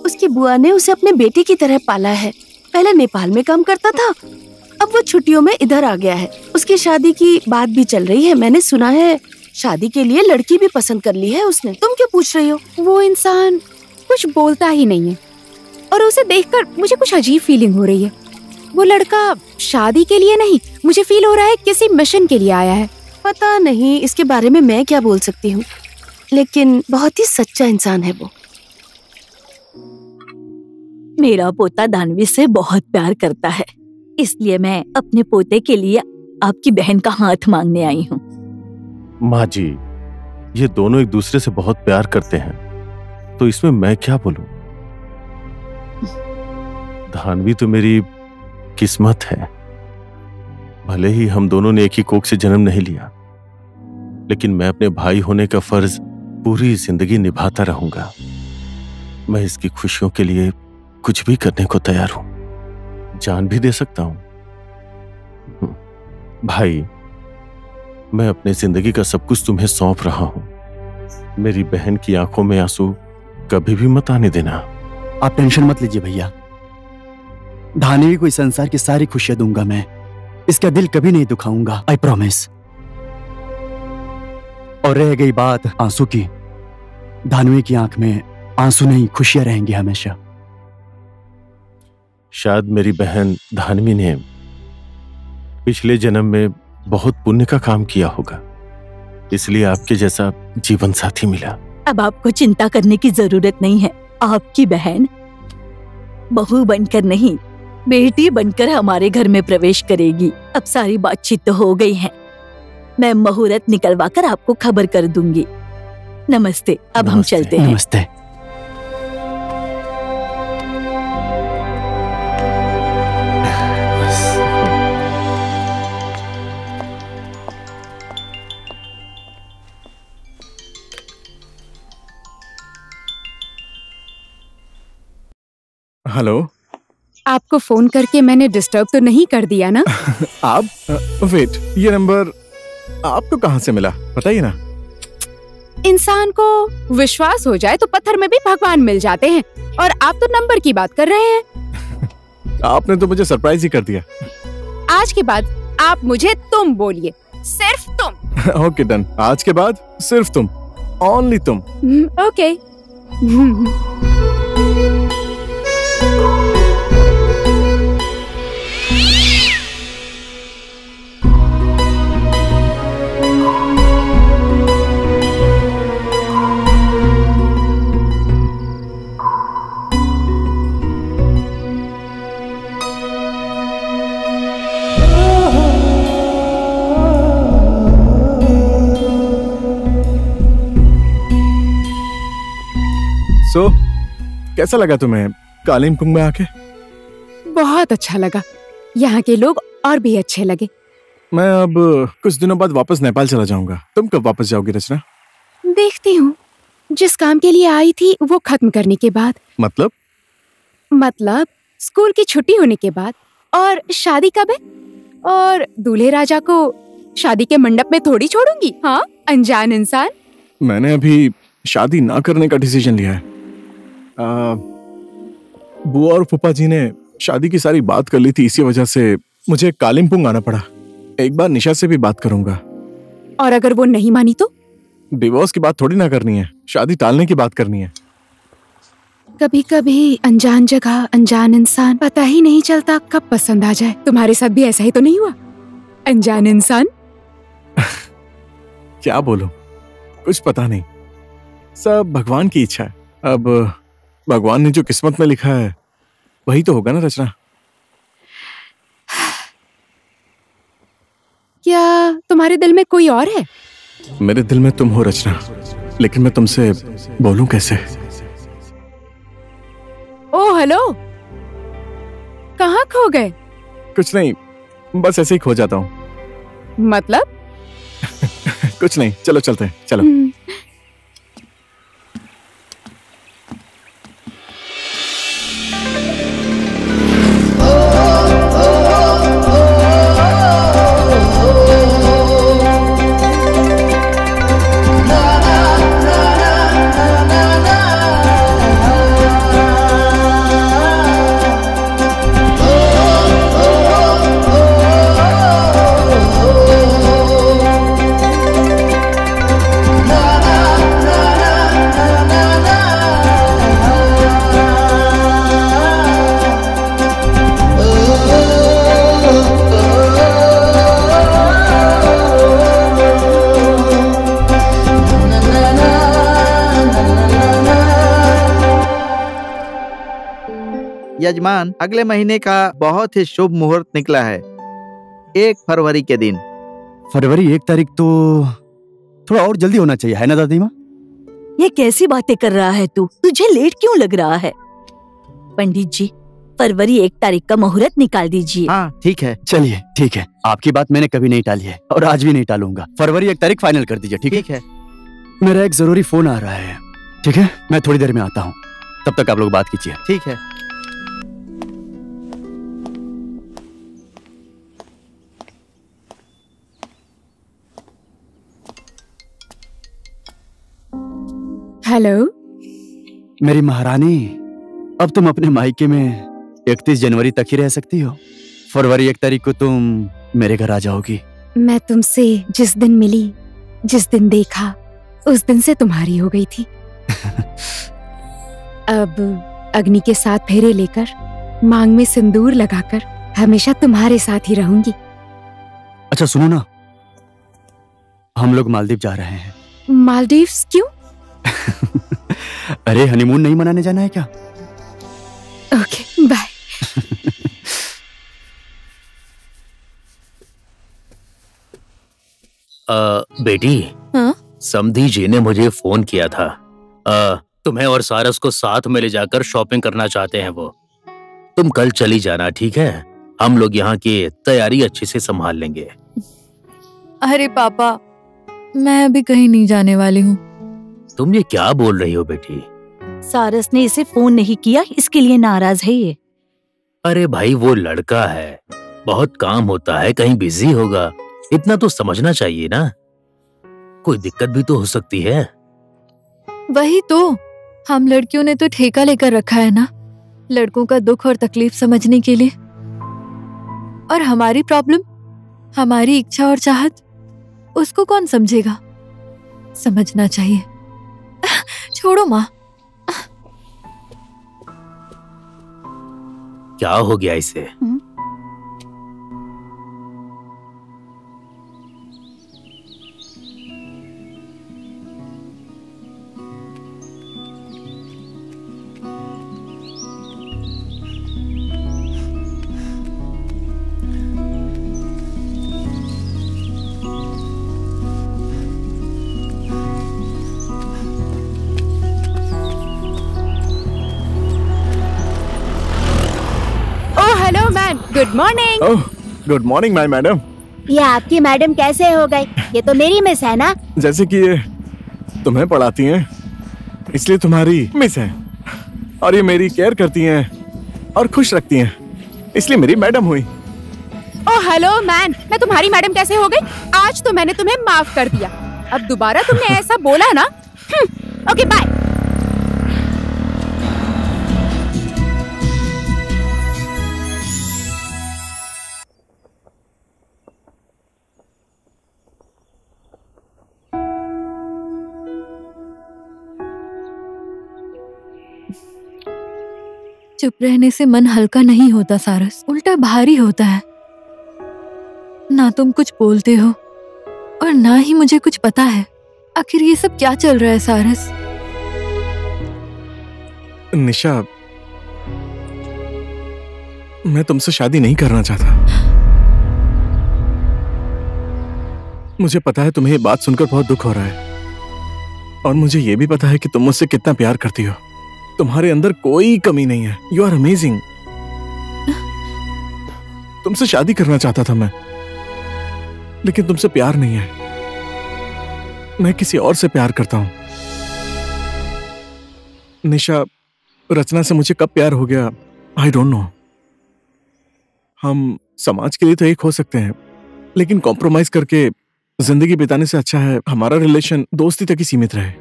उसकी बुआ ने उसे अपने बेटे की तरह पाला है। पहले नेपाल में काम करता था, अब वो छुट्टियों में इधर आ गया है। उसकी शादी की बात भी चल रही है। मैंने सुना है शादी के लिए लड़की भी पसंद कर ली है उसने। तुम क्यों पूछ रही हो? वो इंसान कुछ बोलता ही नहीं है और उसे देखकर मुझे कुछ अजीब फीलिंग हो रही है। वो लड़का शादी के लिए नहीं, मुझे फील हो रहा है किसी मिशन के लिए आया है। पता नहीं इसके बारे में मैं क्या बोल सकती हूँ, लेकिन बहुत ही सच्चा इंसान है वो। मेरा पोता दानवी से बहुत प्यार करता है, इसलिए मैं अपने पोते के लिए आपकी बहन का हाथ मांगने आई हूँ। माँ जी, ये दोनों एक दूसरे से बहुत प्यार करते हैं, तो इसमें मैं क्या बोलूं? धानवी तो मेरी किस्मत है। भले ही हम दोनों ने एक ही कोख से जन्म नहीं लिया, लेकिन मैं अपने भाई होने का फर्ज पूरी जिंदगी निभाता रहूंगा। मैं इसकी खुशियों के लिए कुछ भी करने को तैयार हूं, जान भी दे सकता हूं। भाई, मैं अपने जिंदगी का सब कुछ तुम्हें सौंप रहा हूं। मेरी बहन की आंखों में आंसू कभी भी मत आने देना। आप टेंशन मत लीजिए भैया, धानवी को इस संसार की सारी खुशियां दूंगा मैं। इसका दिल कभी नहीं दुखाऊंगा, आई प्रॉमिस। और रह गई बात आंसू की, धानवी की आंख में आंसू नहीं, खुशियां रहेंगी हमेशा। शायद मेरी बहन धानवी ने पिछले जन्म में बहुत पुण्य का काम किया होगा, इसलिए आपके जैसा जीवन साथी मिला। अब आपको चिंता करने की जरूरत नहीं है। आपकी बहन बहू बनकर नहीं, बेटी बनकर हमारे घर में प्रवेश करेगी। अब सारी बातचीत तो हो गई है, मैं मुहूर्त निकलवा कर आपको खबर कर दूंगी। नमस्ते, अब हम चलते हैं। नमस्ते। हेलो, आपको फोन करके मैंने डिस्टर्ब तो नहीं कर दिया ना? आप वेट, ये नंबर आपको कहाँ से मिला बताइए ना। इंसान को विश्वास हो जाए तो पत्थर में भी भगवान मिल जाते हैं, और आप तो नंबर की बात कर रहे हैं। आपने तो मुझे सरप्राइज ही कर दिया। आज के बाद आप मुझे तुम बोलिए, सिर्फ तुम। ओके डन, आज के बाद सिर्फ तुम, ओनली तुम। ओके। सो कैसा लगा तुम्हें कालिम्पोंग में आके? बहुत अच्छा लगा, यहाँ के लोग और भी अच्छे लगे। मैं अब कुछ दिनों बाद वापस नेपाल चला जाऊंगा। तुम कब वापस जाओगी रचना? देखती हूँ, जिस काम के लिए आई थी वो खत्म करने के बाद। मतलब स्कूल की छुट्टी होने के बाद। और शादी कब है? और दूल्हे राजा को शादी के मंडप में थोड़ी छोड़ूंगी। हाँ, अनजान इंसान। मैंने अभी शादी ना करने का डिसीजन लिया है। बुआ और फूफा जी ने शादी की सारी बात कर ली थी, इसी वजह से मुझे कालिम्पोंग आना पड़ा। एक बार निशा से भी बात करूंगा। और अगर वो नहीं मानी तो? डिवोर्स की बात थोड़ी ना करनी है, शादी टालने की बात करनी है। कभी कभी अनजान जगह अनजान इंसान, पता ही नहीं चलता कब पसंद आ जाए। तुम्हारे साथ भी ऐसा ही तो नहीं हुआ अनजान इंसान? क्या बोलूं, कुछ पता नहीं, सब भगवान की इच्छा है। अब भगवान ने जो किस्मत में लिखा है वही तो होगा ना रचना। क्या तुम्हारे दिल में कोई और है? मेरे दिल में तुम हो रचना, लेकिन मैं तुमसे बोलूं कैसे? ओ हेलो, कहाँ खो गए? कुछ नहीं, बस ऐसे ही खो जाता हूँ। मतलब? कुछ नहीं, चलो चलते हैं, चलो। यजमान, अगले महीने का बहुत ही शुभ मुहूर्त निकला है, 1 फरवरी के दिन। फरवरी 1 तारीख तो थोड़ा और जल्दी होना चाहिए, है ना दादी माँ? ये कैसी बातें कर रहा है तू? तुझे लेट क्यों लग रहा है? पंडित जी, फरवरी 1 तारीख का मुहूर्त निकाल दीजिए। हाँ ठीक है। चलिए ठीक है, आपकी बात मैंने कभी नहीं टाली है और आज भी नहीं टालूंगा। फरवरी 1 तारीख फाइनल कर दीजिए, ठीक है? मेरा एक जरूरी फोन आ रहा है, ठीक है? मैं थोड़ी देर में आता हूँ, तब तक आप लोग बात कीजिए। ठीक है। हेलो मेरी महारानी, अब तुम अपने मायके में 31 जनवरी तक ही रह सकती हो। फरवरी 1 तारीख को तुम मेरे घर आ जाओगी। मैं तुमसे जिस दिन मिली, जिस दिन देखा, उस दिन से तुम्हारी हो गई थी। अब अग्नि के साथ फेरे लेकर, मांग में सिंदूर लगाकर हमेशा तुम्हारे साथ ही रहूंगी। अच्छा सुनो ना, हम लोग मालदीव जा रहे हैं। मालदीव्स क्यों? अरे हनीमून नहीं मनाने जाना है क्या? Okay bye. बेटी, हाँ? समधी जी ने मुझे फोन किया था। तुम्हें और सारस को साथ में ले जाकर शॉपिंग करना चाहते हैं वो। तुम कल चली जाना, ठीक है? हम लोग यहाँ की तैयारी अच्छे से संभाल लेंगे। अरे पापा, मैं अभी कहीं नहीं जाने वाली हूँ। तुम ये क्या बोल रही हो बेटी? सारस ने इसे फोन नहीं किया, इसके लिए नाराज है ये। अरे भाई, वो लड़का है, बहुत काम होता है, कहीं बिजी होगा, इतना तो समझना चाहिए ना। कोई दिक्कत भी तो हो सकती है। वही तो, हम लड़कियों ने तो ठेका लेकर रखा है ना, लड़कों का दुख और तकलीफ समझने के लिए। और हमारी प्रॉब्लम, हमारी इच्छा और चाहत, उसको कौन समझेगा? समझना चाहिए। छोड़ो माँ। क्या हो गया इसे? Good morning. Oh, good morning my madam. ये आपकी मैडम कैसे हो गई? ये तो मेरी मिस है ना। जैसे कि ये तुम्हें पढ़ाती हैं, इसलिए तुम्हारी मिस है, और ये मेरी केयर करती हैं और खुश रखती हैं। इसलिए मेरी मैडम हुई। ओ हेलो मैन, मैं तुम्हारी मैडम कैसे हो गई? आज तो मैंने तुम्हें माफ कर दिया, अब दोबारा तुमने ऐसा बोला ना। Okay bye. चुप रहने से मन हल्का नहीं होता सारस, उल्टा भारी होता है। ना तुम कुछ बोलते हो और ना ही मुझे कुछ पता है। आखिर ये सब क्या चल रहा है सारस? निशा, मैं तुमसे शादी नहीं करना चाहता। मुझे पता है तुम्हें ये बात सुनकर बहुत दुख हो रहा है, और मुझे ये भी पता है कि तुम मुझसे कितना प्यार करती हो। तुम्हारे अंदर कोई कमी नहीं है। You are amazing. तुमसे शादी करना चाहता था मैं, लेकिन तुमसे प्यार नहीं है। मैं किसी और से प्यार करता हूं। निशा, रचना से मुझे कब प्यार हो गया आई डोंट नो। हम समाज के लिए तो एक हो सकते हैं, लेकिन कॉम्प्रोमाइज करके जिंदगी बिताने से अच्छा है हमारा रिलेशन दोस्ती तक ही सीमित रहे।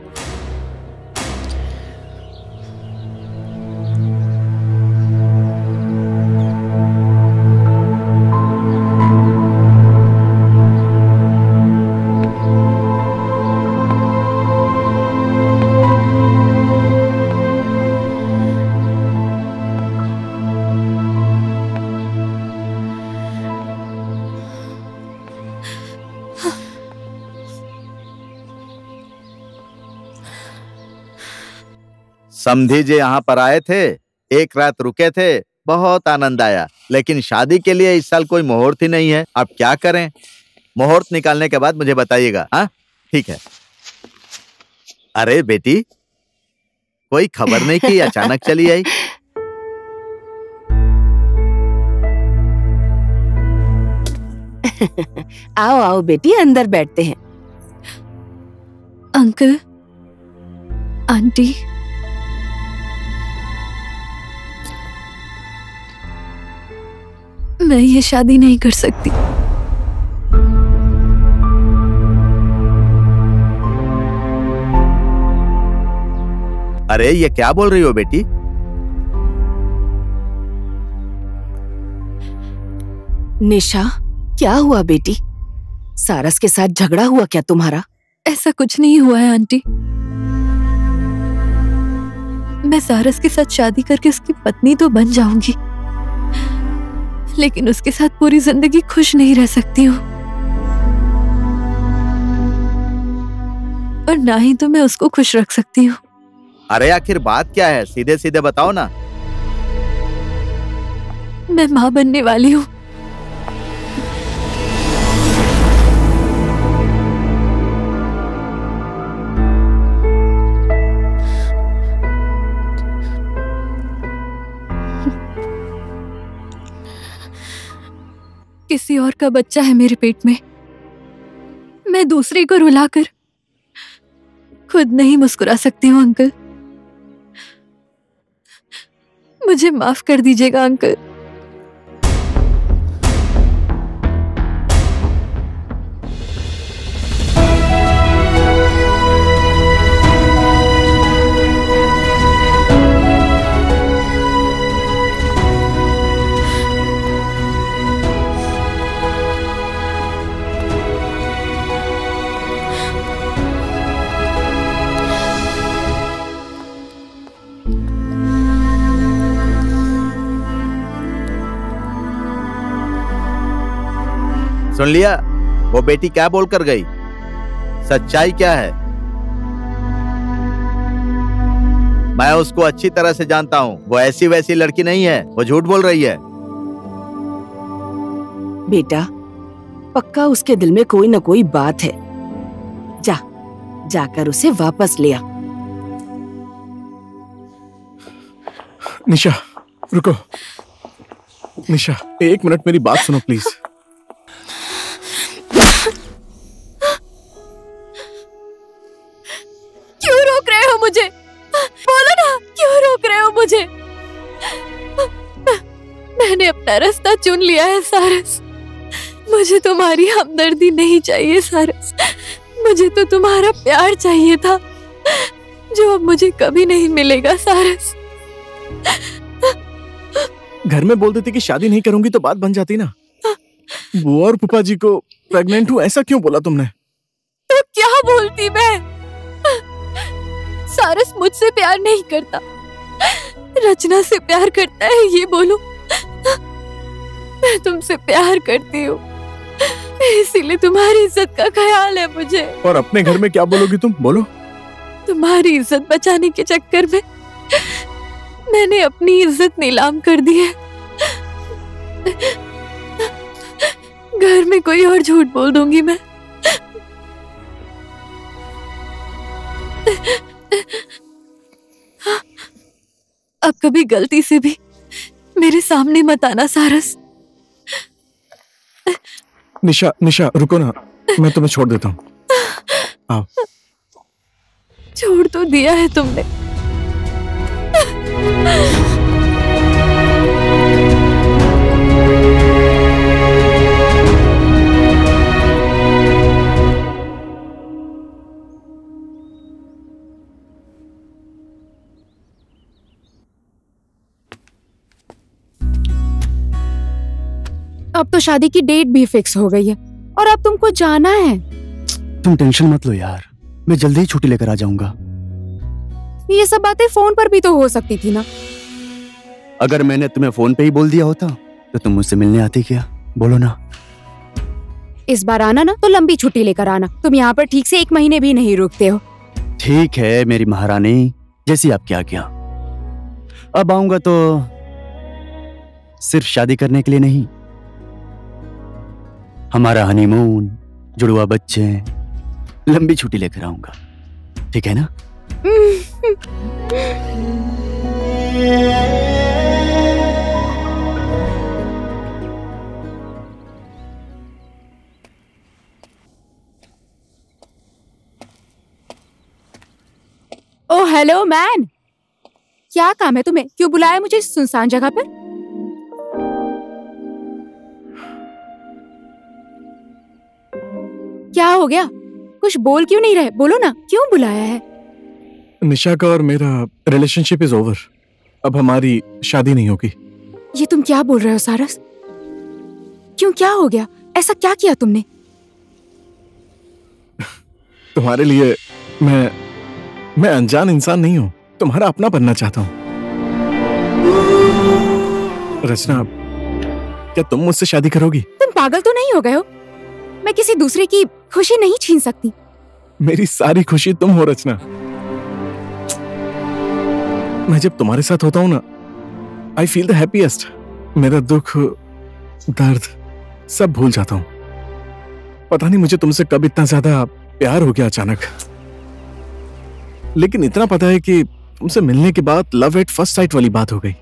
समधी जी यहाँ पर आए थे, एक रात रुके थे, बहुत आनंद आया। लेकिन शादी के लिए इस साल कोई मुहूर्त ही नहीं है। अब क्या करें? मुहूर्त निकालने के बाद मुझे बताइएगा। हाँ ठीक है। अरे बेटी, कोई खबर नहीं की, अचानक चली आई। आओ आओ बेटी, अंदर बैठते हैं। अंकल, आंटी, मैं ये शादी नहीं कर सकती। अरे ये क्या बोल रही हो बेटी? निशा, क्या हुआ बेटी? सारस के साथ झगड़ा हुआ क्या तुम्हारा? ऐसा कुछ नहीं हुआ है आंटी। मैं सारस के साथ शादी करके उसकी पत्नी तो बन जाऊंगी, लेकिन उसके साथ पूरी जिंदगी खुश नहीं रह सकती हूँ, और ना ही तो मैं उसको खुश रख सकती हूँ। अरे आखिर बात क्या है? सीधे सीधे बताओ ना। मैं माँ बनने वाली हूँ। किसी और का बच्चा है मेरे पेट में। मैं दूसरे को रुलाकर खुद नहीं मुस्कुरा सकती हूँ अंकल। मुझे माफ कर दीजिएगा अंकल। सुन लिया वो बेटी क्या बोलकर गई? सच्चाई क्या है? मैं उसको अच्छी तरह से जानता हूँ। वो ऐसी वैसी लड़की नहीं है, वो झूठ बोल रही है। बेटा, पक्का उसके दिल में कोई न कोई बात है। जाकर उसे वापस ले आ। निशा रुको। निशा, एक मिनट मेरी बात सुनो प्लीज। क्यों रोक रहे हो मुझे? बोलो ना, क्यों रोक रहे हो मुझे? मैंने अपना रास्ता चुन लिया है सारस। मुझे तुम्हारी हमदर्दी नहीं चाहिए सारस, मुझे तो तुम्हारा प्यार चाहिए था, जो अब मुझे कभी नहीं मिलेगा सारस। घर में बोल देती कि शादी नहीं करूंगी तो बात बन जाती ना। बुआ और पुपा जी को प्रेग्नेंट हूँ ऐसा क्यों बोला तुमने? तो क्या बोलती मैं? सारस मुझसे प्यार नहीं करता, रचना से प्यार करता है, ये बोलो। मैं तुमसे प्यार करती हूँ, इसीलिए तुम्हारी इज्जत का ख्याल है मुझे। और अपने घर में क्या बोलोगी तुम? बोलो। तुम्हारी इज्जत बचाने के चक्कर में मैंने अपनी इज्जत नीलाम कर दी है। घर में कोई और झूठ बोल दूंगी मैं। अब कभी गलती से भी मेरे सामने मत आना सारस। निशा, निशा रुको ना, मैं तुम्हें छोड़ देता हूँ। आओ। छोड़ तो दिया है तुमने। अब तो शादी की डेट भी फिक्स हो गई है और अब तुमको जाना है। तुम टेंशन मत लो यार, मैं जल्दी ही छुट्टी लेकर आ जाऊंगा। ये सब बातें फोन पर भी तो हो सकती थी ना। अगर मैंने तुम्हें फोन पे ही बोल दिया होता तो तुम मुझसे मिलने आती क्या? बोलो ना। इस बार आना ना तो लंबी छुट्टी लेकर आना। तुम यहाँ पर ठीक से 1 महीने भी नहीं रुकते हो। ठीक है मेरी महारानी, जैसी आपकी आज्ञा। अब आऊंगा तो सिर्फ शादी करने के लिए नहीं, हमारा हनीमून, जुड़वा बच्चे, लंबी छुट्टी लेकर आऊंगा। ठीक है ना? ओ हेलो मैन, क्या काम है तुम्हें? क्यों बुलाया मुझे इस सुनसान जगह पर? क्या हो गया? कुछ बोल क्यों नहीं रहे? बोलो ना, क्यों बुलाया है? निशा का और मेरा रिलेशनशिप इज ओवर। अब हमारी शादी नहीं होगी। ये तुम क्या बोल रहे हो सारस? क्यों, क्या हो गया? ऐसा क्या किया तुमने? तुम्हारे लिए मैं अनजान इंसान नहीं हूँ, तुम्हारा अपना बनना चाहता हूँ। रचना, क्या तुम मुझसे शादी करोगी? तुम पागल तो नहीं हो गए हो? मैं किसी दूसरे की खुशी नहीं छीन सकती। मेरी सारी खुशी तुम हो रचना। मैं जब तुम्हारे साथ होता हूँ ना, आई फील द हैप्पीएस्ट। मेरा दुख, दर्द सब भूल जाता हूँ। पता नहीं मुझे तुमसे कब इतना ज्यादा प्यार हो गया अचानक। लेकिन इतना पता है कि तुमसे मिलने के बाद लव एट फर्स्ट साइट वाली बात हो गई।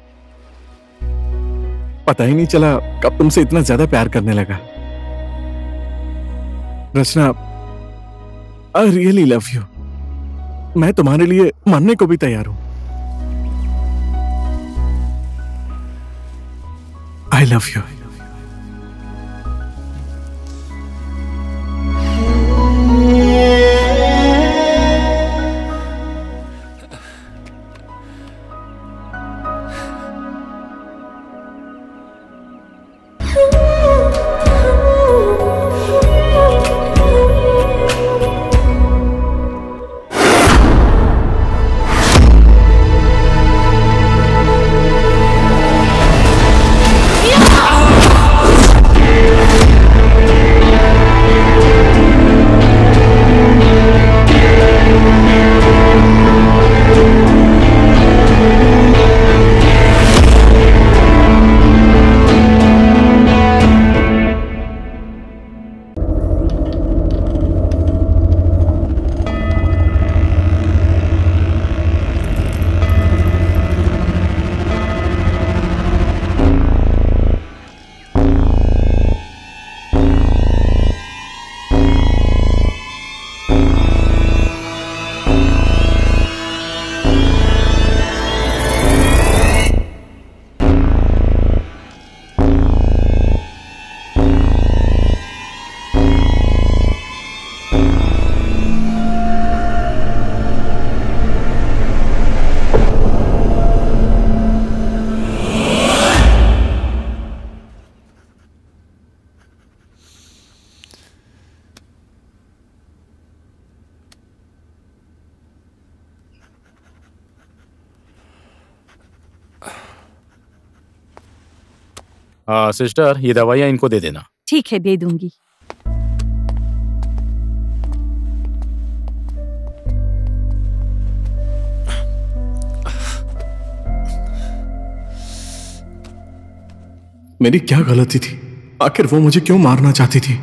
पता ही नहीं चला कब तुमसे इतना ज्यादा प्यार करने लगा। रचना, आई रियली लव यू। मैं तुम्हारे लिए मरने को भी तैयार हूं। I love you. Yeah! हाँ सिस्टर, ये दवाइयाँ इनको दे देना। ठीक है, दे दूंगी। मेरी क्या गलती थी? आखिर वो मुझे क्यों मारना चाहती थी?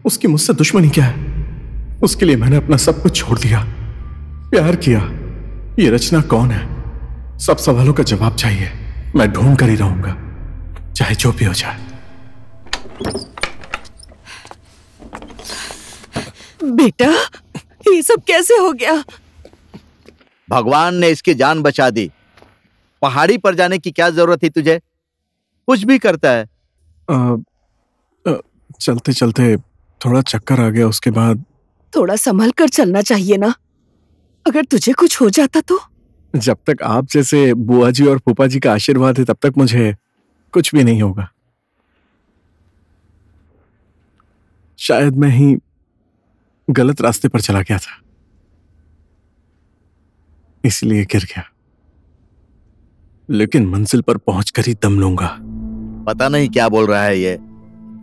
उसकी मुझसे दुश्मनी क्या है? उसके लिए मैंने अपना सब कुछ छोड़ दिया, प्यार किया। ये रचना कौन है? सब सवालों का जवाब चाहिए। मैं ढूंढ कर ही रहूंगा, चाहे जो भी हो जाए। बेटा, ये सब कैसे हो गया? भगवान ने इसकी जान बचा दी। पहाड़ी पर जाने की क्या जरूरत थी तुझे? कुछ भी करता है। चलते चलते थोड़ा चक्कर आ गया, उसके बाद। थोड़ा संभल कर चलना चाहिए ना, अगर तुझे कुछ हो जाता तो। जब तक आप जैसे बुआ जी और फूफा जी का आशीर्वाद है तब तक मुझे कुछ भी नहीं होगा। शायद मैं ही गलत रास्ते पर चला गया था, इसलिए गिर गया। लेकिन मंजिल पर पहुंचकर ही दम लूंगा। पता नहीं क्या बोल रहा है ये।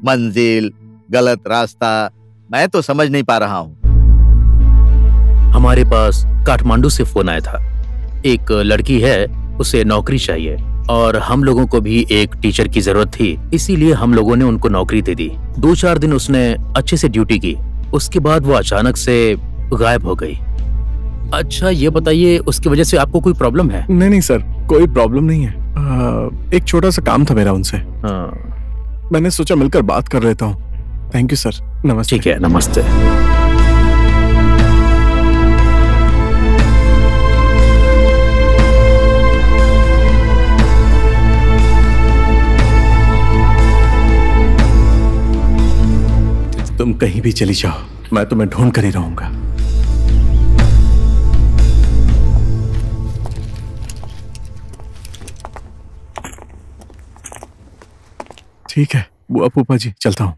मंजिल, गलत रास्ता, मैं तो समझ नहीं पा रहा हूं। हमारे पास काठमांडू से फोन आया था। एक लड़की है, उसे नौकरी चाहिए और हम लोगों को भी एक टीचर की जरूरत थी, इसीलिए हम लोगों ने उनको नौकरी दे दी। 2-4 दिन उसने अच्छे से ड्यूटी की, उसके बाद वो अचानक से गायब हो गई। अच्छा ये बताइए, उसकी वजह से आपको कोई प्रॉब्लम है? नहीं सर, कोई प्रॉब्लम नहीं है। एक छोटा सा काम था मेरा उनसे। मैंने सोचा मिलकर बात कर लेता हूँ। थैंक यू सर, नमस्ते। ठीक है, नमस्ते। तुम कहीं भी चली जाओ, मैं तुम्हें ढूंढ कर ही रहूंगा। ठीक है बुआ फूफा जी, चलता हूँ।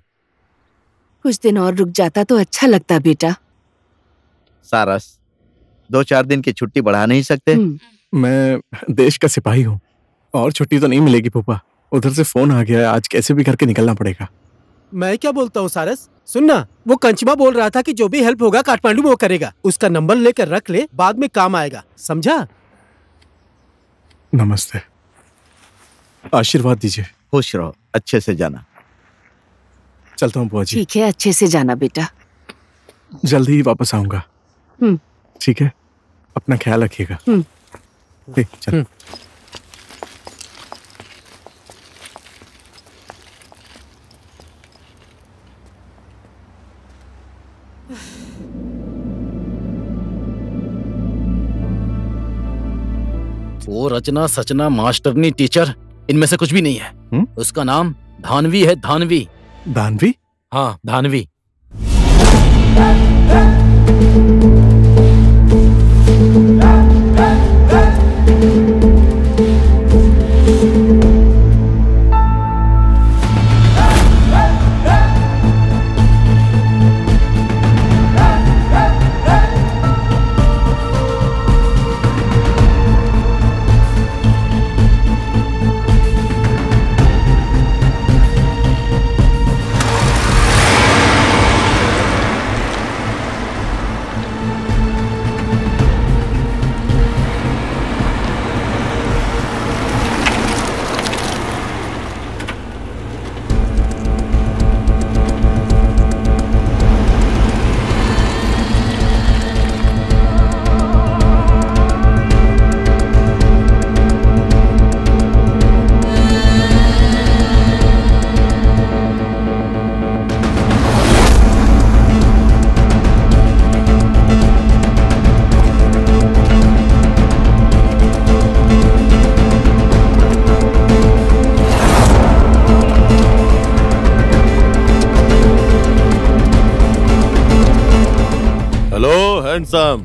कुछ दिन और रुक जाता तो अच्छा लगता बेटा। सारस, 2-4 दिन की छुट्टी बढ़ा नहीं सकते? मैं देश का सिपाही हूँ और छुट्टी तो नहीं मिलेगी फूफा। उधर से फोन आ गया है, आज कैसे भी करके निकलना पड़ेगा। मैं क्या बोलता हूँ सारस, सुनना, वो कंचमा बोल रहा था कि जो भी हेल्प होगा काठमांडू में वो करेगा। उसका नंबर लेकर रख ले, बाद में काम आएगा, समझा? नमस्ते, आशीर्वाद दीजिए। खुश रहो, अच्छे से जाना। चलता हूँ बुआ जी। ठीक है, अच्छे से जाना बेटा। जल्दी ही वापस आऊंगा। ठीक है, अपना ख्याल रखिएगा। चल। वो रचना सचना मास्टरनी टीचर, इनमें से कुछ भी नहीं है। उसका नाम धानवी है, धानवी। धानवी? हाँ, धानवी। हैंडसम,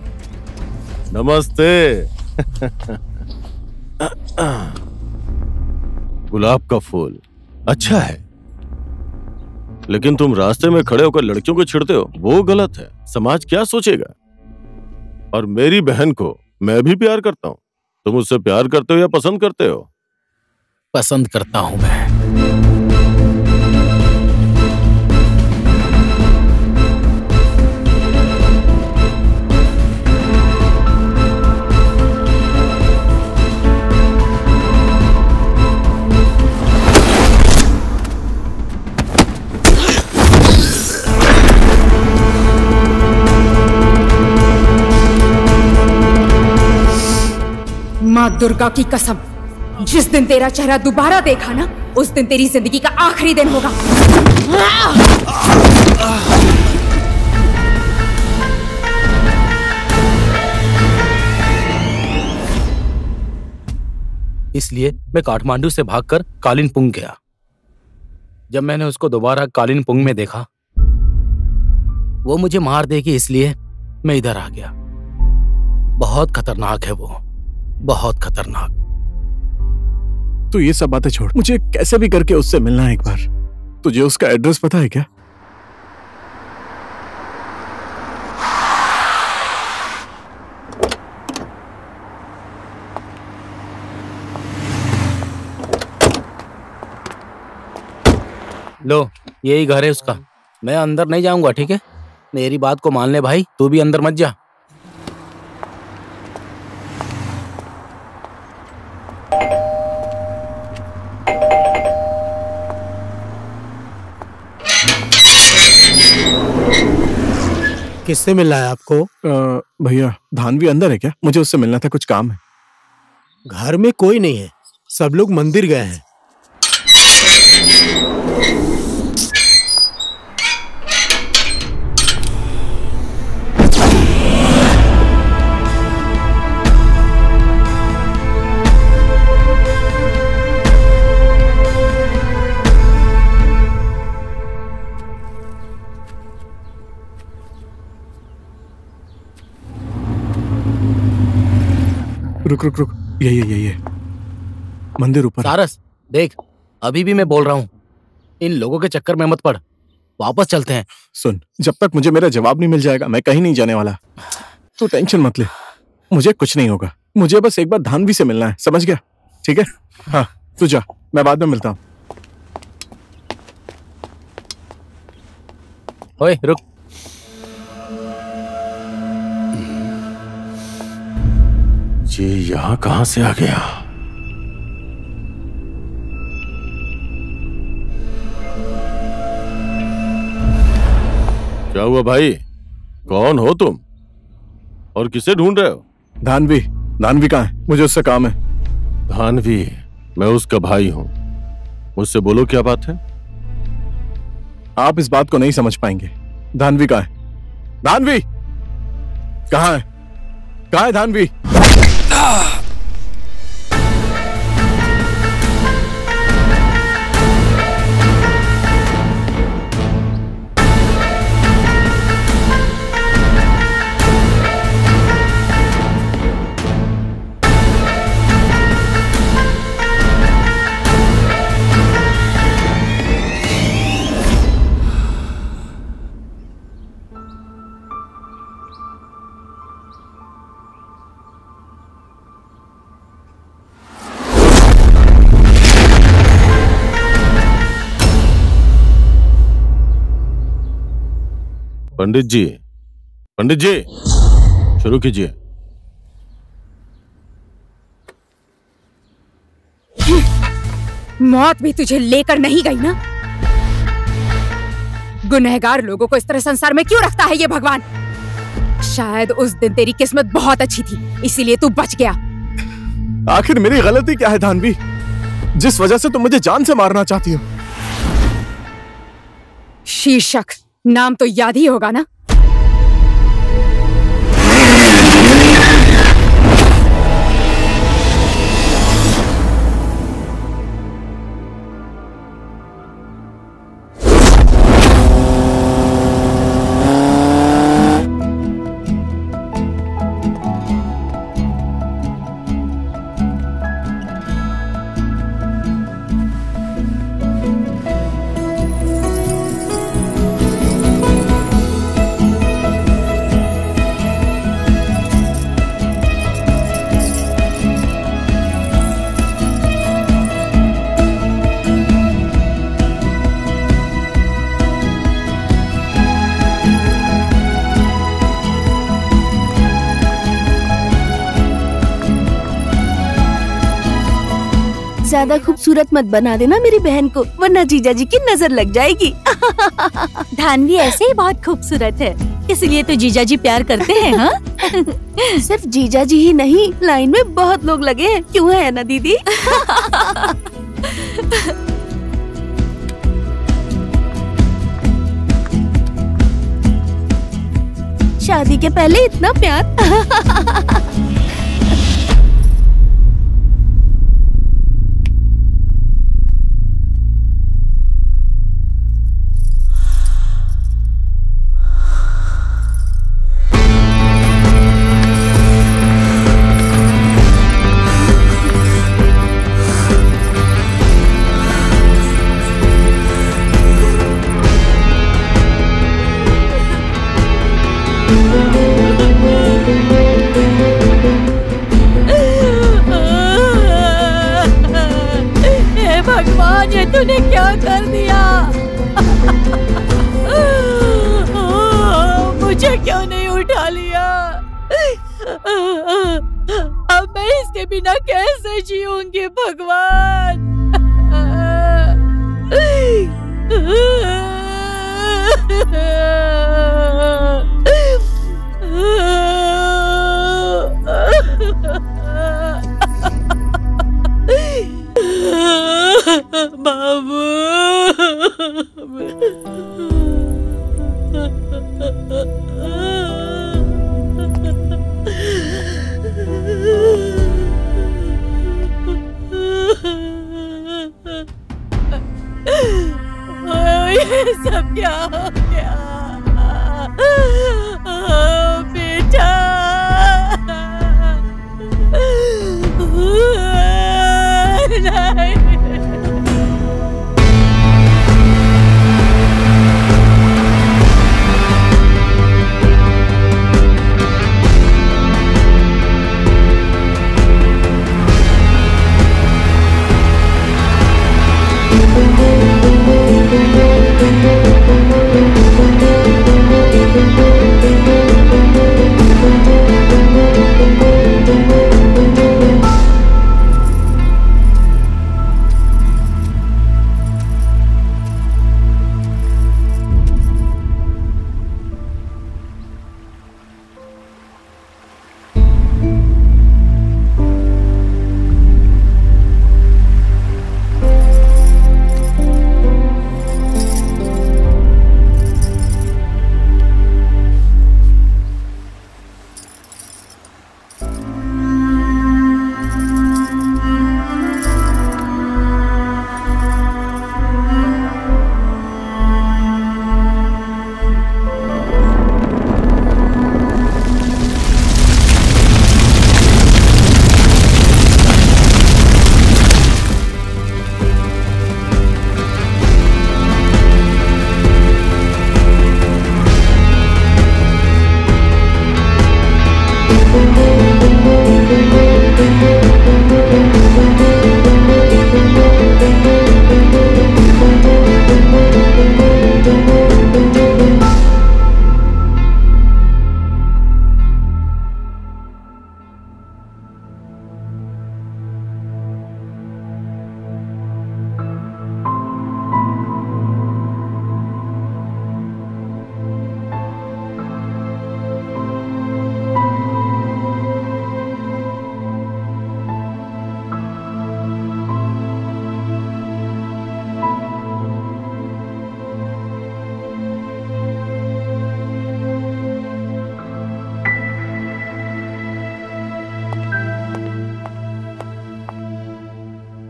नमस्ते। गुलाब का फूल अच्छा है, लेकिन तुम रास्ते में खड़े होकर लड़कियों को छेड़ते हो, वो गलत है। समाज क्या सोचेगा? और मेरी बहन को मैं भी प्यार करता हूँ। तुम उससे प्यार करते हो या पसंद करते हो? पसंद करता हूं मैं। माँ दुर्गा की कसम, जिस दिन तेरा चेहरा दोबारा देखा ना, उस दिन तेरी जिंदगी का आखिरी दिन होगा। इसलिए मैं काठमांडू से भागकर कालिंपुंग गया। जब मैंने उसको दोबारा कालिंपुंग में देखा, वो मुझे मार देगी, इसलिए मैं इधर आ गया। बहुत खतरनाक है वो, बहुत खतरनाक। तो ये सब बातें छोड़, मुझे कैसे भी करके उससे मिलना है एक बार। तुझे उसका एड्रेस पता है क्या? लो, यही घर है उसका। मैं अंदर नहीं जाऊंगा, ठीक है? मेरी बात को मान ले भाई, तू भी अंदर मत जा। किससे मिलना है आपको? भैया, धानवी अंदर है क्या? मुझे उससे मिलना था, कुछ काम है। घर में कोई नहीं है, सब लोग मंदिर गए हैं। रुक रुक रुक, यही है मंदिर ऊपर। सारस देख, अभी भी मैं बोल रहा हूँ, इन लोगों के चक्कर में मत पड़, वापस चलते हैं। सुन, जब तक मुझे मेरा जवाब नहीं मिल जाएगा मैं कहीं नहीं जाने वाला। तू टेंशन मत ले, मुझे कुछ नहीं होगा। मुझे बस एक बार धानवी से मिलना है, समझ गया? ठीक है, हाँ तू जा, मैं बाद में मिलता हूँ। ओए रुक, ये यहाँ कहाँ से आ गया? क्या हुआ भाई? कौन हो तुम और किसे ढूंढ रहे हो? धानवी कहाँ है? मुझे उससे काम है। धानवी, मैं उसका भाई हूं। मुझसे बोलो क्या बात है? आप इस बात को नहीं समझ पाएंगे। धानवी कहाँ है? धानवी कहाँ है? कहाँ है धानवी? पंडित जी, शुरू कीजिए। मौत भी तुझे लेकर नहीं गई ना? गुनहगार लोगों को इस तरह संसार में क्यों रखता है ये भगवान? शायद उस दिन तेरी किस्मत बहुत अच्छी थी, इसीलिए तू बच गया। आखिर मेरी गलती क्या है धानवी, जिस वजह से तुम मुझे जान से मारना चाहती हो? शीर्षक नाम तो याद ही होगा ना? ज्यादा खूबसूरत मत बना देना मेरी बहन को, वरना जीजा जी की नजर लग जाएगी। धानवी ऐसे ही बहुत खूबसूरत है, इसलिए तो जीजा जी प्यार करते हैं। हाँ सिर्फ जीजा जी ही नहीं, लाइन में बहुत लोग लगे हैं, क्यों है ना दीदी? शादी के पहले इतना प्यार। भगवान, ये तूने क्या कर दिया? मुझे क्यों नहीं उठा लिया? अब मैं इसके बिना कैसे जीऊंगी भगवान? बाबू, ये सब क्या हो गया? बेटा, नहीं।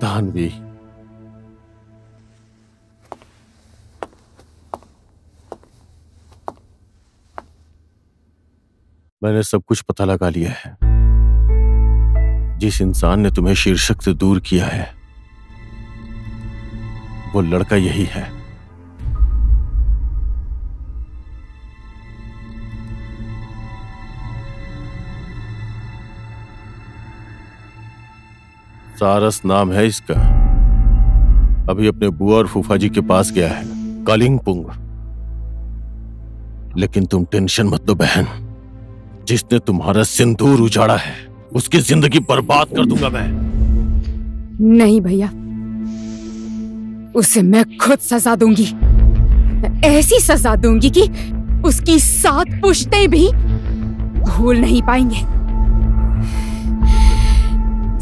धानवी, मैंने सब कुछ पता लगा लिया है। जिस इंसान ने तुम्हें शीर्षक से दूर किया है वो लड़का यही है। सारस नाम है इसका। अभी अपने बुआ और फूफा जी के पास गया है, कालिंगपुंग। लेकिन तुम टेंशन मत लो बहन, जिसने तुम्हारा सिंदूर उजाड़ा है उसकी जिंदगी बर्बाद कर दूंगा मैं। नहीं भैया, उसे मैं खुद सजा दूंगी। ऐसी सजा दूंगी कि उसकी 7 पुश्तें भी भूल नहीं पाएंगे।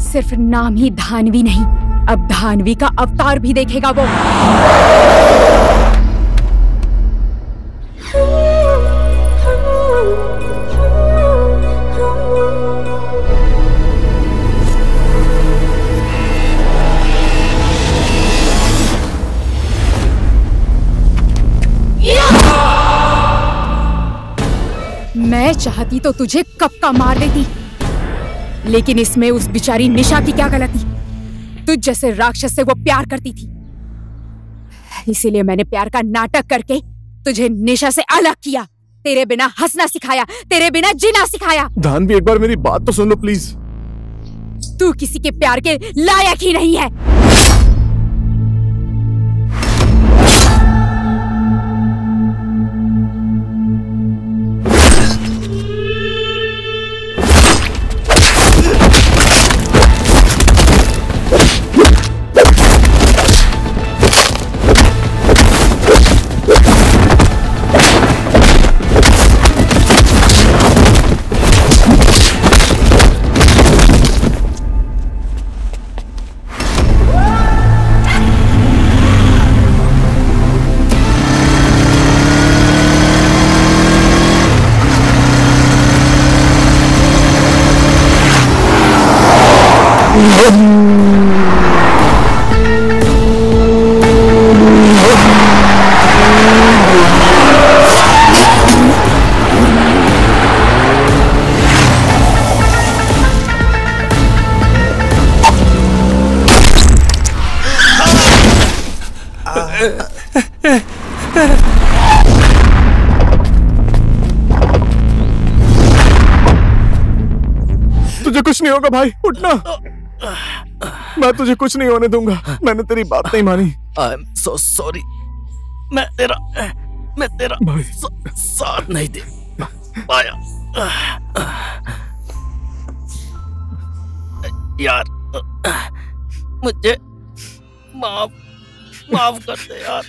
सिर्फ नाम ही धानवी नहीं, अब धानवी का अवतार भी देखेगा वो। मैं चाहती तो तुझे कब का मार देती, लेकिन इसमें उस बेचारी निशा की क्या गलती? तुझ जैसे राक्षस से वो प्यार करती थी, इसीलिए मैंने प्यार का नाटक करके तुझे निशा से अलग किया। तेरे बिना हंसना सिखाया, तेरे बिना जीना सिखाया। धानवी, एक बार मेरी बात तो सुन लो प्लीज। तू किसी के प्यार के लायक ही नहीं है। तुझे कुछ नहीं होगा भाई, उठना। मैं तुझे कुछ नहीं होने दूंगा। मैंने तेरी बात नहीं मानी। I am so sorry. मैं तेरा भाई साथ नहीं दे पाया यार। मुझे माफ कर दे यार।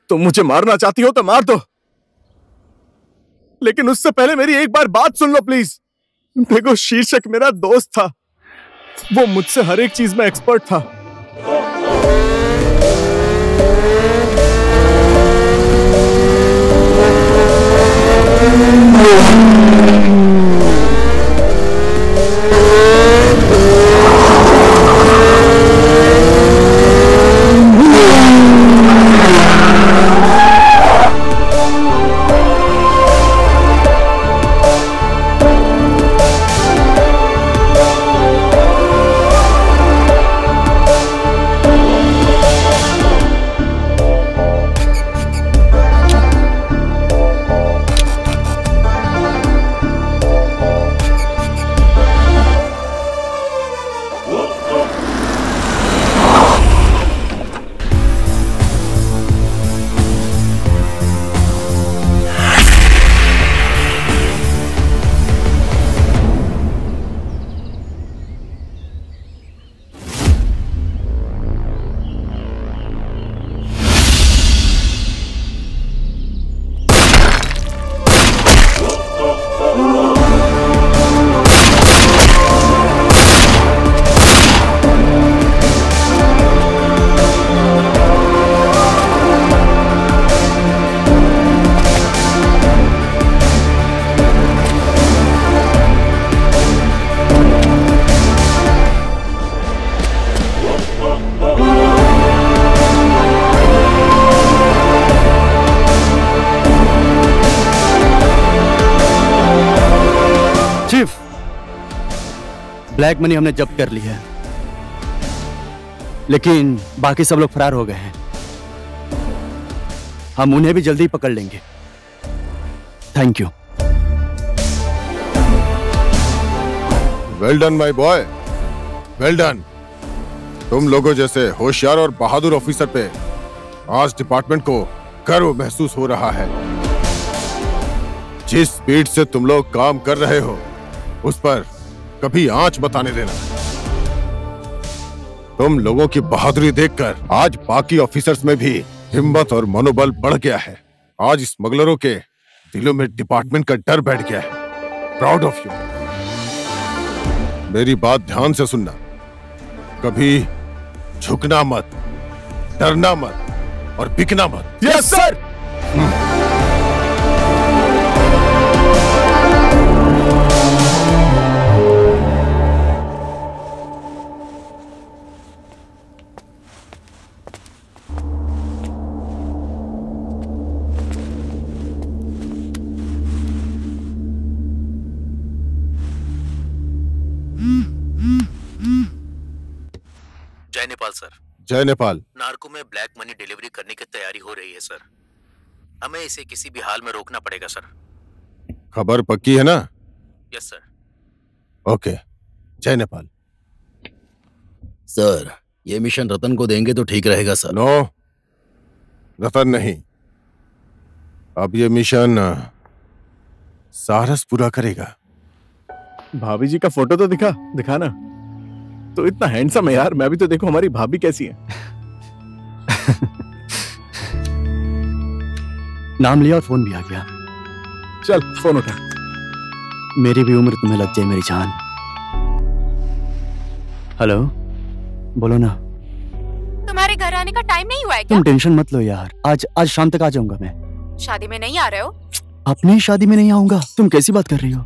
तुम मुझे मारना चाहती हो तो मार दो, लेकिन उससे पहले मेरी एक बार बात सुन लो प्लीज। देखो, शीर्षक मेरा दोस्त था, वो मुझसे हर एक चीज में एक्सपर्ट था। ब्लैक मनी हमने जब्त कर ली है, लेकिन बाकी सब लोग फरार हो गए हैं। हम उन्हें भी जल्दी पकड़ लेंगे। Thank you. Well done my boy, well done. तुम लोगों जैसे होशियार और बहादुर ऑफिसर पे आज डिपार्टमेंट को गर्व महसूस हो रहा है। जिस स्पीड से तुम लोग काम कर रहे हो उस पर कभी आंच मत आने देना। तुम लोगों की बहादुरी देखकर आज बाकी ऑफिसर्स में भी हिम्मत और मनोबल बढ़ गया है। आज स्मगलरों के दिलों में डिपार्टमेंट का डर बैठ गया है। Proud of you. मेरी बात ध्यान से सुनना, कभी झुकना मत, डरना मत और बिकना मत। Yes sir. जय नेपाल सर। जय नेपाल। नार्को में ब्लैक मनी डिलीवरी करने की तैयारी हो रही है सर। हमें इसे किसी भी हाल में रोकना पड़ेगा सर। खबर पक्की है ना? Yes sir. ओके, जय नेपाल। सर, ये मिशन रतन को देंगे तो ठीक रहेगा सर। नो, रतन नहीं। अब ये मिशन सारस पूरा करेगा। भाभी जी का फोटो तो दिखा ना। तो इतना हैंडसम है यार। मैं भी तो देखो हमारी भाभी कैसी है। नाम लिया और फोन भी आ गया। चल फोन उठा। मेरी भी उम्र तुम्हें लग जाए मेरी जान। हेलो, बोलो ना। तुम्हारे घर आने का टाइम नहीं हुआ है क्या? तुम टेंशन मत लो यार, आज शाम तक आ जाऊंगा मैं। शादी में नहीं आ रहे हो? अपनी शादी में नहीं आऊंगा? तुम कैसी बात कर रही हो?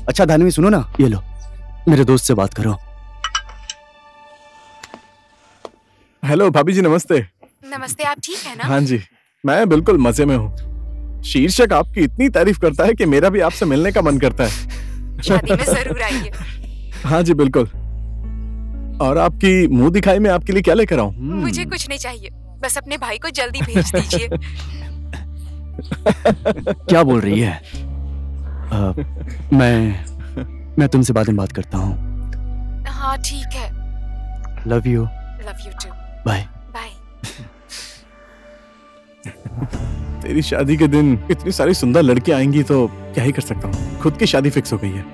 अच्छा धानवी सुनो ना, ये लो, मेरे दोस्त से बात करो। हेलो भाभी जी, नमस्ते। नमस्ते, आप ठीक है ना? हाँ जी, मैं बिल्कुल मजे में हूँ। शीर्षक आपकी इतनी तारीफ करता है कि मेरा भी आपसे मिलने का मन करता है। शादी में जरूर आइए। हाँ जी बिल्कुल। और आपकी मुंह दिखाई में आपके लिए क्या लेकर आऊं? मुझे कुछ नहीं चाहिए, बस अपने भाई को जल्दी भेज दीजिए। क्या बोल रही है? मैं तुमसे बाद में बात करता हूँ। हाँ ठीक है। Love you. Love you too. Bye. Bye. तेरी शादी के दिन इतनी सारी सुंदर लड़कियां आएंगी तो क्या ही कर सकता हूँ। खुद की शादी फिक्स हो गई है।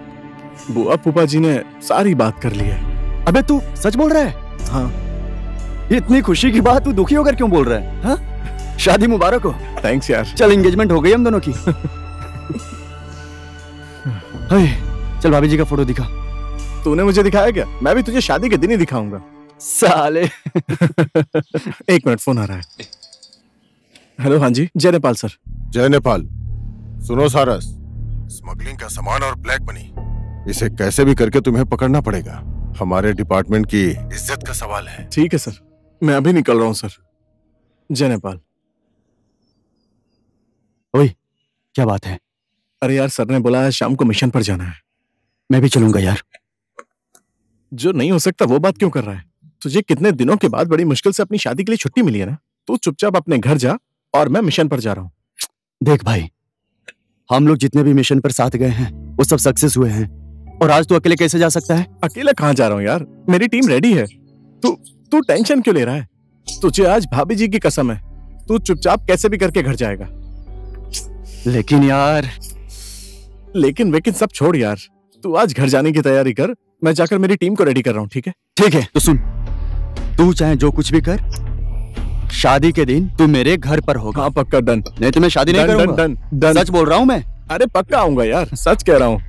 बुआ फूफा जी ने सारी बात कर ली है। अबे तू सच बोल रहा है? हाँ। इतनी खुशी की बात तू दुखी होकर क्यों बोल रहा है? हाँ? शादी मुबारक हो। थैंक्स यार। चल एंगेजमेंट हो गई हम दोनों की। चल भाभी जी का फोटो दिखा। तूने मुझे दिखाया क्या? मैं भी तुझे शादी के दिन ही दिखाऊंगा। साले। एक मिनट, फोन आ रहा है। हेलो, हाँ जी, जय नेपाल सर। जय नेपाल। सुनो सारस, स्मगलिंग का सामान और ब्लैक मनी, इसे कैसे भी करके तुम्हें पकड़ना पड़ेगा। हमारे डिपार्टमेंट की इज्जत का सवाल है। ठीक है सर, मैं अभी निकल रहा हूँ सर। जय नेपाल। ओए, क्या बात है? अरे यार, सर ने बोला है शाम को मिशन पर जाना है। मैं भी चलूंगा यार। जो नहीं हो सकता वो बात क्यों कर रहा है? तुझे कितने दिनों के बाद बड़ी मुश्किल से अपनी शादी के लिए छुट्टी मिली है ना। तू चुपचाप अपने घर जा और मैं मिशन पर जा रहा हूँ। देख भाई, हम लोग जितने भी मिशन पर साथ गए हैं वो सब सक्सेस हुए हैं, और आज तू अकेले कैसे जा सकता है? अकेला कहाँ जा रहा हूँ यार, मेरी टीम रेडी है। तू टेंशन क्यों ले रहा है? तुझे आज भाभी जी की कसम है, तू चुपचाप कैसे भी करके घर जाएगा। लेकिन यार। लेकिन वेकिन सब छोड़ यार, तू आज घर जाने की तैयारी कर। मैं जाकर मेरी टीम को रेडी कर रहा हूँ। ठीक है? ठीक है, तो सुन, तू चाहे जो कुछ भी कर, शादी के दिन तू मेरे घर पर होगा। हाँ पक्का, डन। नहीं तो मैं शादी नहीं करूंगा। डन। सच बोल रहा हूँ मैं। अरे पक्का आऊंगा यार, सच कह रहा हूँ।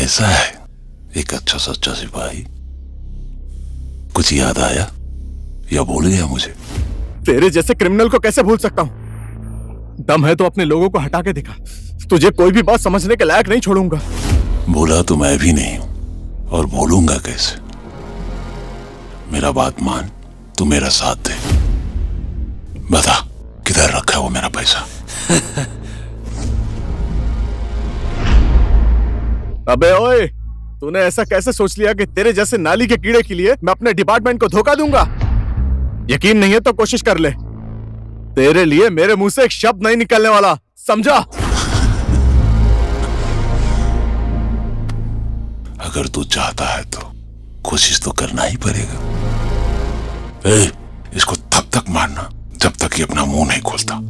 कैसा है एक अच्छा सच्चा सिपाही? कुछ याद आया या भूल गया मुझे? तेरे जैसे क्रिमिनल को कैसे भूल सकता हूँ? दम है तो अपने लोगों को हटा के दिखा। तुझे कोई भी बात समझने के लायक नहीं छोड़ूंगा। भूला तो मैं भी नहीं हूं और भूलूंगा कैसे? मेरा बात मान, तू मेरा साथ दे। बता किधर रखा है वो मेरा पैसा? अबे ओए, तूने ऐसा कैसे सोच लिया कि तेरे जैसे नाली के कीड़े के लिए मैं अपने डिपार्टमेंट को धोखा दूंगा? यकीन नहीं है तो कोशिश कर ले। तेरे लिए मेरे मुंह से एक शब्द नहीं निकलने वाला, समझा? अगर तू चाहता है तो कोशिश तो करना ही पड़ेगा। इसको तब तक मारना जब तक ये अपना मुंह नहीं खोलता।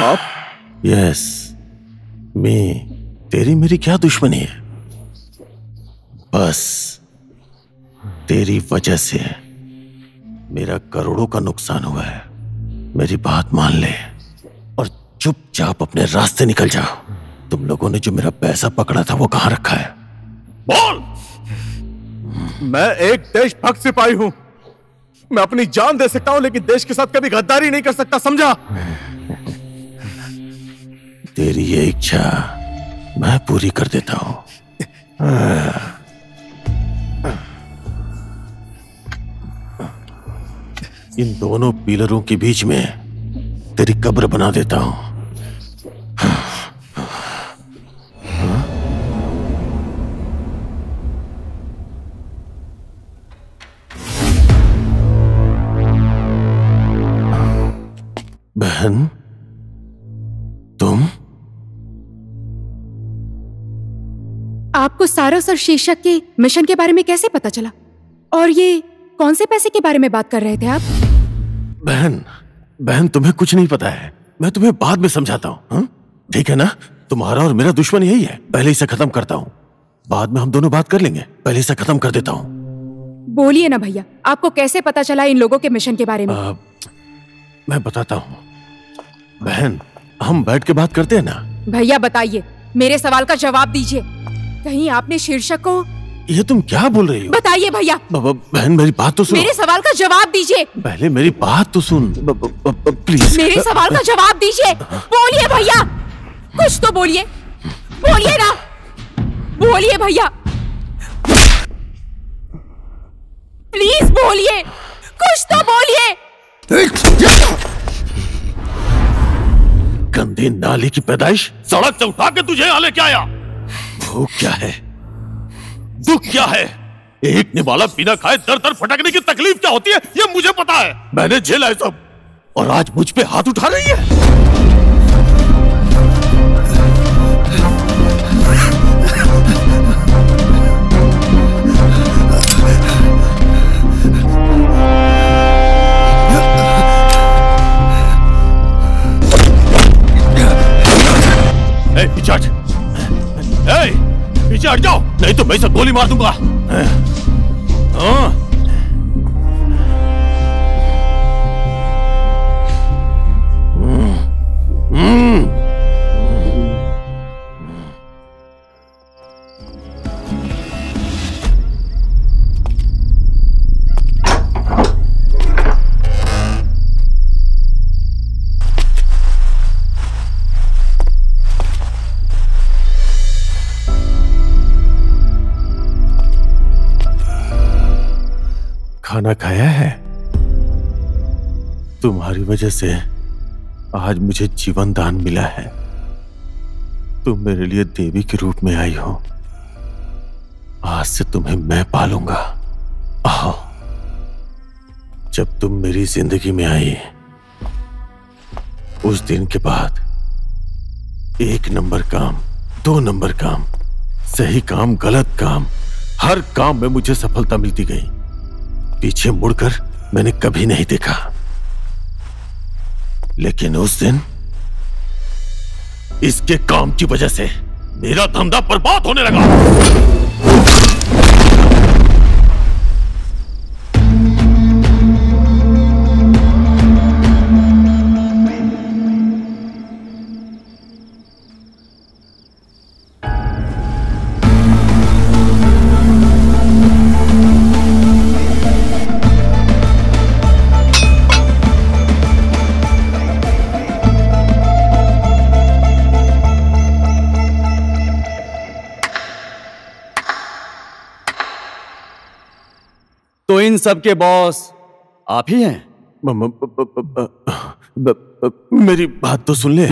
आप? यस, तेरी मेरी क्या दुश्मनी है? बस तेरी वजह से मेरा करोड़ों का नुकसान हुआ है। मेरी बात मान ले और चुपचाप अपने रास्ते निकल जाओ। तुम लोगों ने जो मेरा पैसा पकड़ा था वो कहां रखा है? बोल। मैं एक देशभक्त सिपाही हूं। मैं अपनी जान दे सकता हूं लेकिन देश के साथ कभी गद्दारी नहीं कर सकता, समझा? तेरी ये इच्छा मैं पूरी कर देता हूं। इन दोनों पिलरों के बीच में तेरी कब्र बना देता हूं। बहन, तुम? आपको सारस और शीर्षक के मिशन के बारे में कैसे पता चला? और ये कौन से पैसे के बारे में बात कर रहे थे आप? बहन तुम्हें कुछ नहीं पता है। मैं तुम्हें बाद में समझाता हूँ, ठीक है ना? तुम्हारा और मेरा दुश्मन यही है। पहले इसे खत्म करता हूँ, बाद में हम दोनों बात कर लेंगे। पहले इसे खत्म कर देता हूँ। बोलिए ना भैया, आपको कैसे पता चला इन लोगों के मिशन के बारे में? मैं बताता हूँ। बहन, हम बैठ के बात करते हैं ना? भैया बताइए, मेरे सवाल का जवाब दीजिए। कहीं आपने शीर्षक को... ये तुम क्या बोल रही हो? बताइए भैया। बहन मेरी बात तो सुनो। मेरे सवाल का जवाब दीजिए। पहले मेरी बात तो सुन प्लीज। मेरे सवाल का जवाब दीजिए। बोलिए भैया, कुछ तो बोलिए। बोलिए ना, बोलिए भैया, प्लीज बोलिए, कुछ तो बोलिए। गंदी नाली की पैदाइश सड़क से उठा के तुझे यहाँ लेके आया। भूख क्या है, दुख क्या है, एक निवाला बिना खाए दर दर फटकने की तकलीफ क्या होती है ये मुझे पता है। मैंने झेला है सब, और आज मुझ पे हाथ उठा रही है। पीछे पीछे हट जाओ, नहीं तो मैं इसे गोली मार दूंगा। खाना खाया है? तुम्हारी वजह से आज मुझे जीवन दान मिला है। तुम मेरे लिए देवी के रूप में आई हो। आज से तुम्हें मैं पालूंगा। आओ। जब तुम मेरी जिंदगी में आई, उस दिन के बाद 1 नंबर काम, 2 नंबर काम, सही काम, गलत काम, हर काम में मुझे सफलता मिलती गई। पीछे मुड़कर मैंने कभी नहीं देखा। लेकिन उस दिन इसके काम की वजह से मेरा धंधा बर्बाद होने लगा। तो इन सब के बॉस आप ही हैं? मेरी बात तो सुन ले।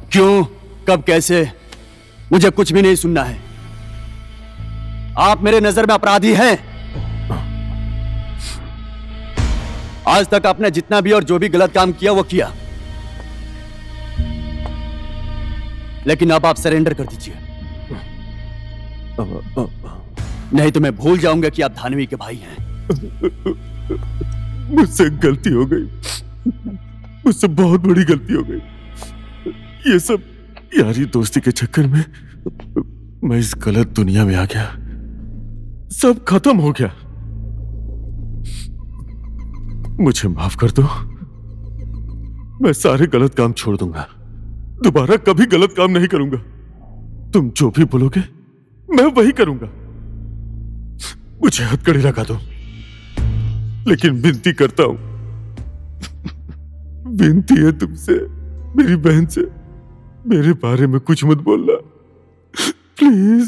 क्यों, कब, कैसे? मुझे कुछ भी नहीं सुनना है। आप मेरे नजर में अपराधी हैं। आज तक आपने जितना भी और जो भी गलत काम किया वो किया, लेकिन अब आप सरेंडर कर दीजिए, नहीं तो मैं भूल जाऊंगा कि आप धानवी के भाई हैं। मुझसे गलती हो गई। मुझसे बहुत बड़ी गलती हो गई। ये सब यारी दोस्ती के चक्कर में मैं इस गलत दुनिया में आ गया, सब खत्म हो गया। मुझे माफ कर दो, मैं सारे गलत काम छोड़ दूंगा, दोबारा कभी गलत काम नहीं करूंगा। तुम जो भी बोलोगे मैं वही करूंगा। मुझे हथकड़ी लगा दो, लेकिन विनती करता हूं, विनती है तुमसे, मेरी बहन से, मेरे बारे में कुछ मत बोलना प्लीज।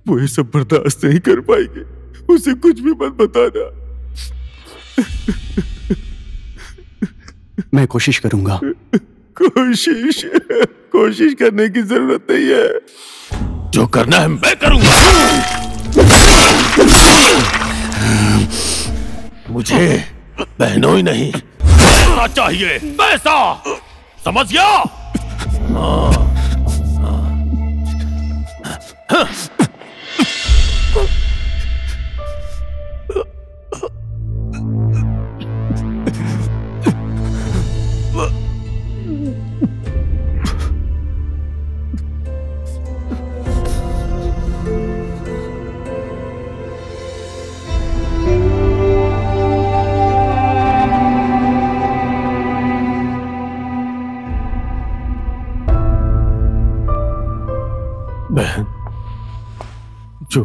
वो ये सब बर्दाश्त नहीं कर पाएगी, उसे कुछ भी मत बताना। मैं कोशिश करूंगा। कोशिश करने की जरूरत नहीं है, जो करना है मैं करूंगा। मुझे बहनों ही नहीं, पैसा चाहिए, पैसा, समझ गया? बहन, जो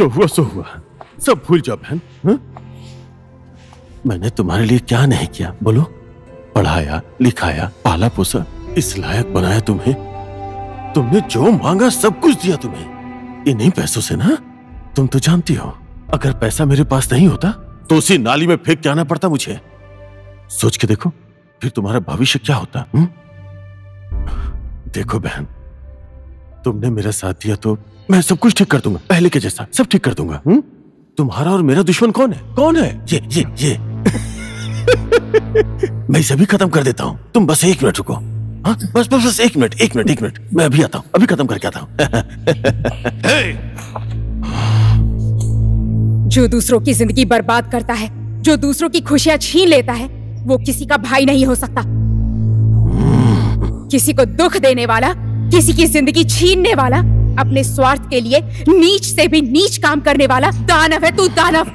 हुआ सो हुआ, सब भूल जा बहन। हा? मैंने तुम्हारे लिए क्या नहीं किया बोलो? पढ़ाया, लिखाया, पाला पोसा, इस लायक बनाया तुम्हें। तुमने जो मांगा सब कुछ दिया तुम्हें, इन्हीं पैसों से ना। तुम तो जानती हो, अगर पैसा मेरे पास नहीं होता तो उसी नाली में फेंक के आना पड़ता मुझे। सोच के देखो फिर तुम्हारा भविष्य क्या होता। देखो बहन, तुमने मेरा साथ दिया तो मैं सब कुछ ठीक कर दूंगा, पहले के जैसा सब ठीक कर दूंगा। तुम्हारा और मेरा दुश्मन कौन है? कौन है? ये मैं इसे भी खत्म कर देता हूँ। तुम बस 1 मिनट रुको। हाँ, बस 1 मिनट, मैं अभी आता हूँ, अभी खत्म करके आता हूँ। जो दूसरों की जिंदगी बर्बाद करता है, जो दूसरों की खुशियां छीन लेता है, वो किसी का भाई नहीं हो सकता। किसी को दुख देने वाला, किसी की जिंदगी छीनने वाला, अपने स्वार्थ के लिए नीच से भी नीच काम करने वाला दानव है तू, दानव।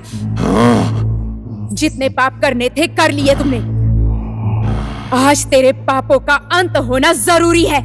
जितने पाप करने थे कर लिए तुमने। आज तेरे पापों का अंत होना जरूरी है।